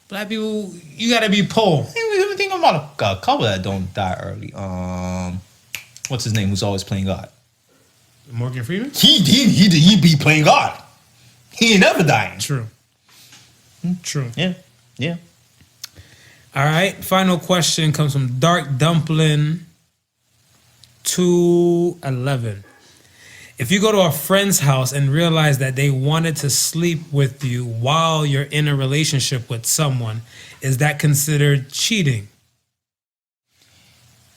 black people, you gotta be poor. Let me think about a couple that don't die early. What's his name? Who's always playing God? Morgan Freeman? He be playing God. He ain't never dying. True. Yeah. All right. Final question comes from Dark Dumpling 211. If you go to a friend's house and realize that they wanted to sleep with you while you're in a relationship with someone, is that considered cheating?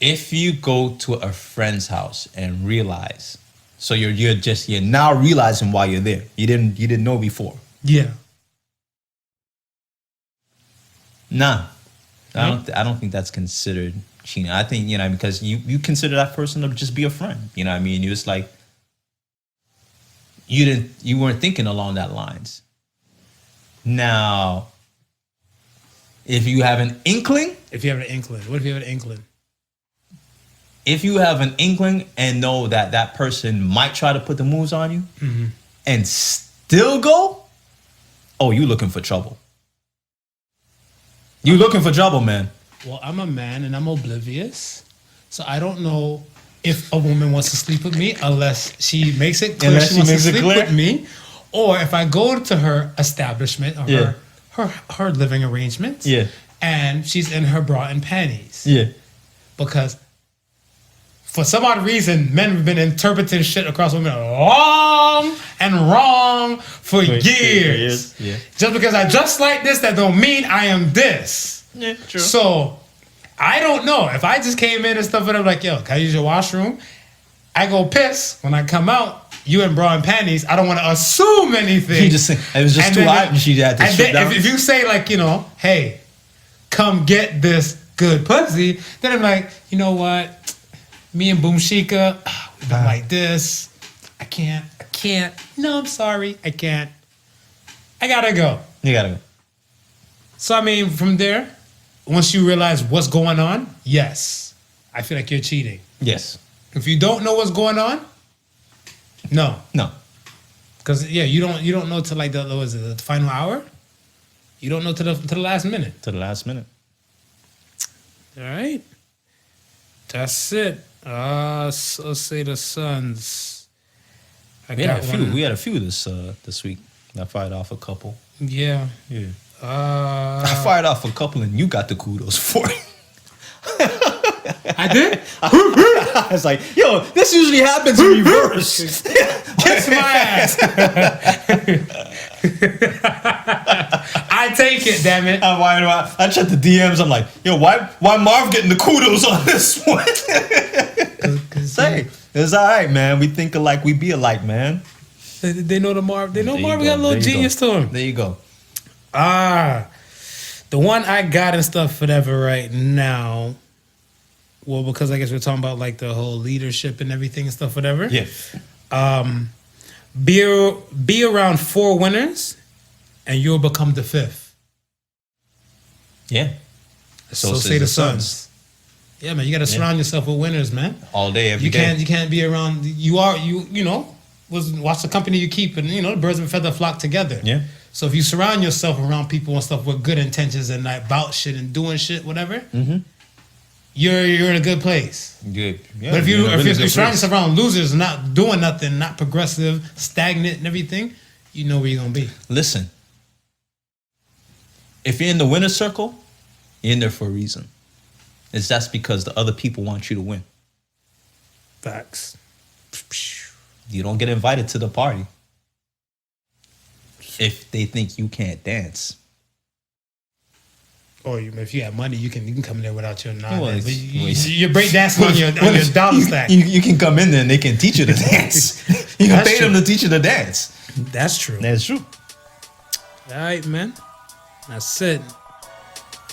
If you go to a friend's house and realize, so you're now realizing while you're there. You didn't know before. Yeah. Nah. I don't think that's considered cheating. I think, because you consider that person to just be a friend. You know what I mean? You're just like, you weren't thinking along that lines. Now, if you have an inkling. What if you have an inkling? If you have an inkling and know that person might try to put the moves on you and still go, oh, you looking for trouble. You looking for trouble, man. Well, I'm a man and I'm oblivious. So I don't know if a woman wants to sleep with me unless she makes it clear she wants to sleep with me. Or if I go to her establishment or her living arrangements and she's in her bra and panties. Yeah. Because for some odd reason, men have been interpreting shit across women long and wrong for years. Yeah. Just because I dress like this, that don't mean I am this. Yeah, true. So I don't know. If I just came in and stuff and I'm like, yo, can I use your washroom? I go piss when I come out. You in bra and panties. I don't want to assume anything. It was just too hot, and she had to strip down. If you say like, hey, come get this good pussy, then I'm like, you know what? Me and Boom Shika, we've been like this. I can't. No, I'm sorry. I can't. I gotta go. You gotta go. So I mean, from there, once you realize what's going on, yes, I feel like you're cheating. Yes. If you don't know what's going on, no. Because you don't know till like the final hour. You don't know till the last minute. To the last minute. All right. That's it. So say the Suns. We had a few this week. I fired off a couple. Yeah. I fired off a couple, and you got the kudos for it. I did? I was like, yo, this usually happens in reverse. Kiss my ass. I take it, damn it. I checked the DMs. I'm like, yo, why Marv getting the kudos on this one? Say, it's all right, man. We think alike, we be alike, man. They know the Marv. They know Marv got a little genius to him. There you go. The one I got and stuff, whatever, right now. Well, because I guess we're talking about like the whole leadership and everything and stuff, whatever. Yeah. Be around 4 winners, and you'll become the 5th. Yeah. So say the Suns. Yeah, man, you got to surround yourself with winners, man. All day, every day. You can't be around. Watch the company you keep, and the birds of a feather flock together. Yeah. So if you surround yourself around people and stuff with good intentions and like about shit and doing shit, whatever, you're in a good place. Good. Yeah, but if you surround place. yourself around losers, not doing nothing, not progressive, stagnant and everything, you know where you're gonna be. Listen, if you're in the winner's circle, you're in there for a reason. That's because the other people want you to win. Facts. You don't get invited to the party if they think you can't dance. Or if you have money, you can come in there without your non. Well, you're break dancing on your dollar stack. You can come in there and they can teach you to dance. You can pay them to teach you to dance. That's true. That's true. All right, man. That's it.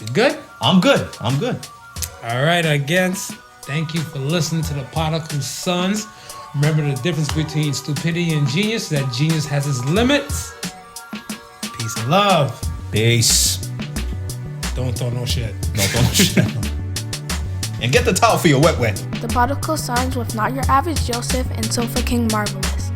You good? I'm good. All right, again, thank you for listening to the Podical Sons. Remember the difference between stupidity and genius, that genius has its limits. Peace and love. Peace. Don't throw no shit. And get the towel for your wet. The Podical Sons with Not Your Average Joseph and Sofa King Marvelous.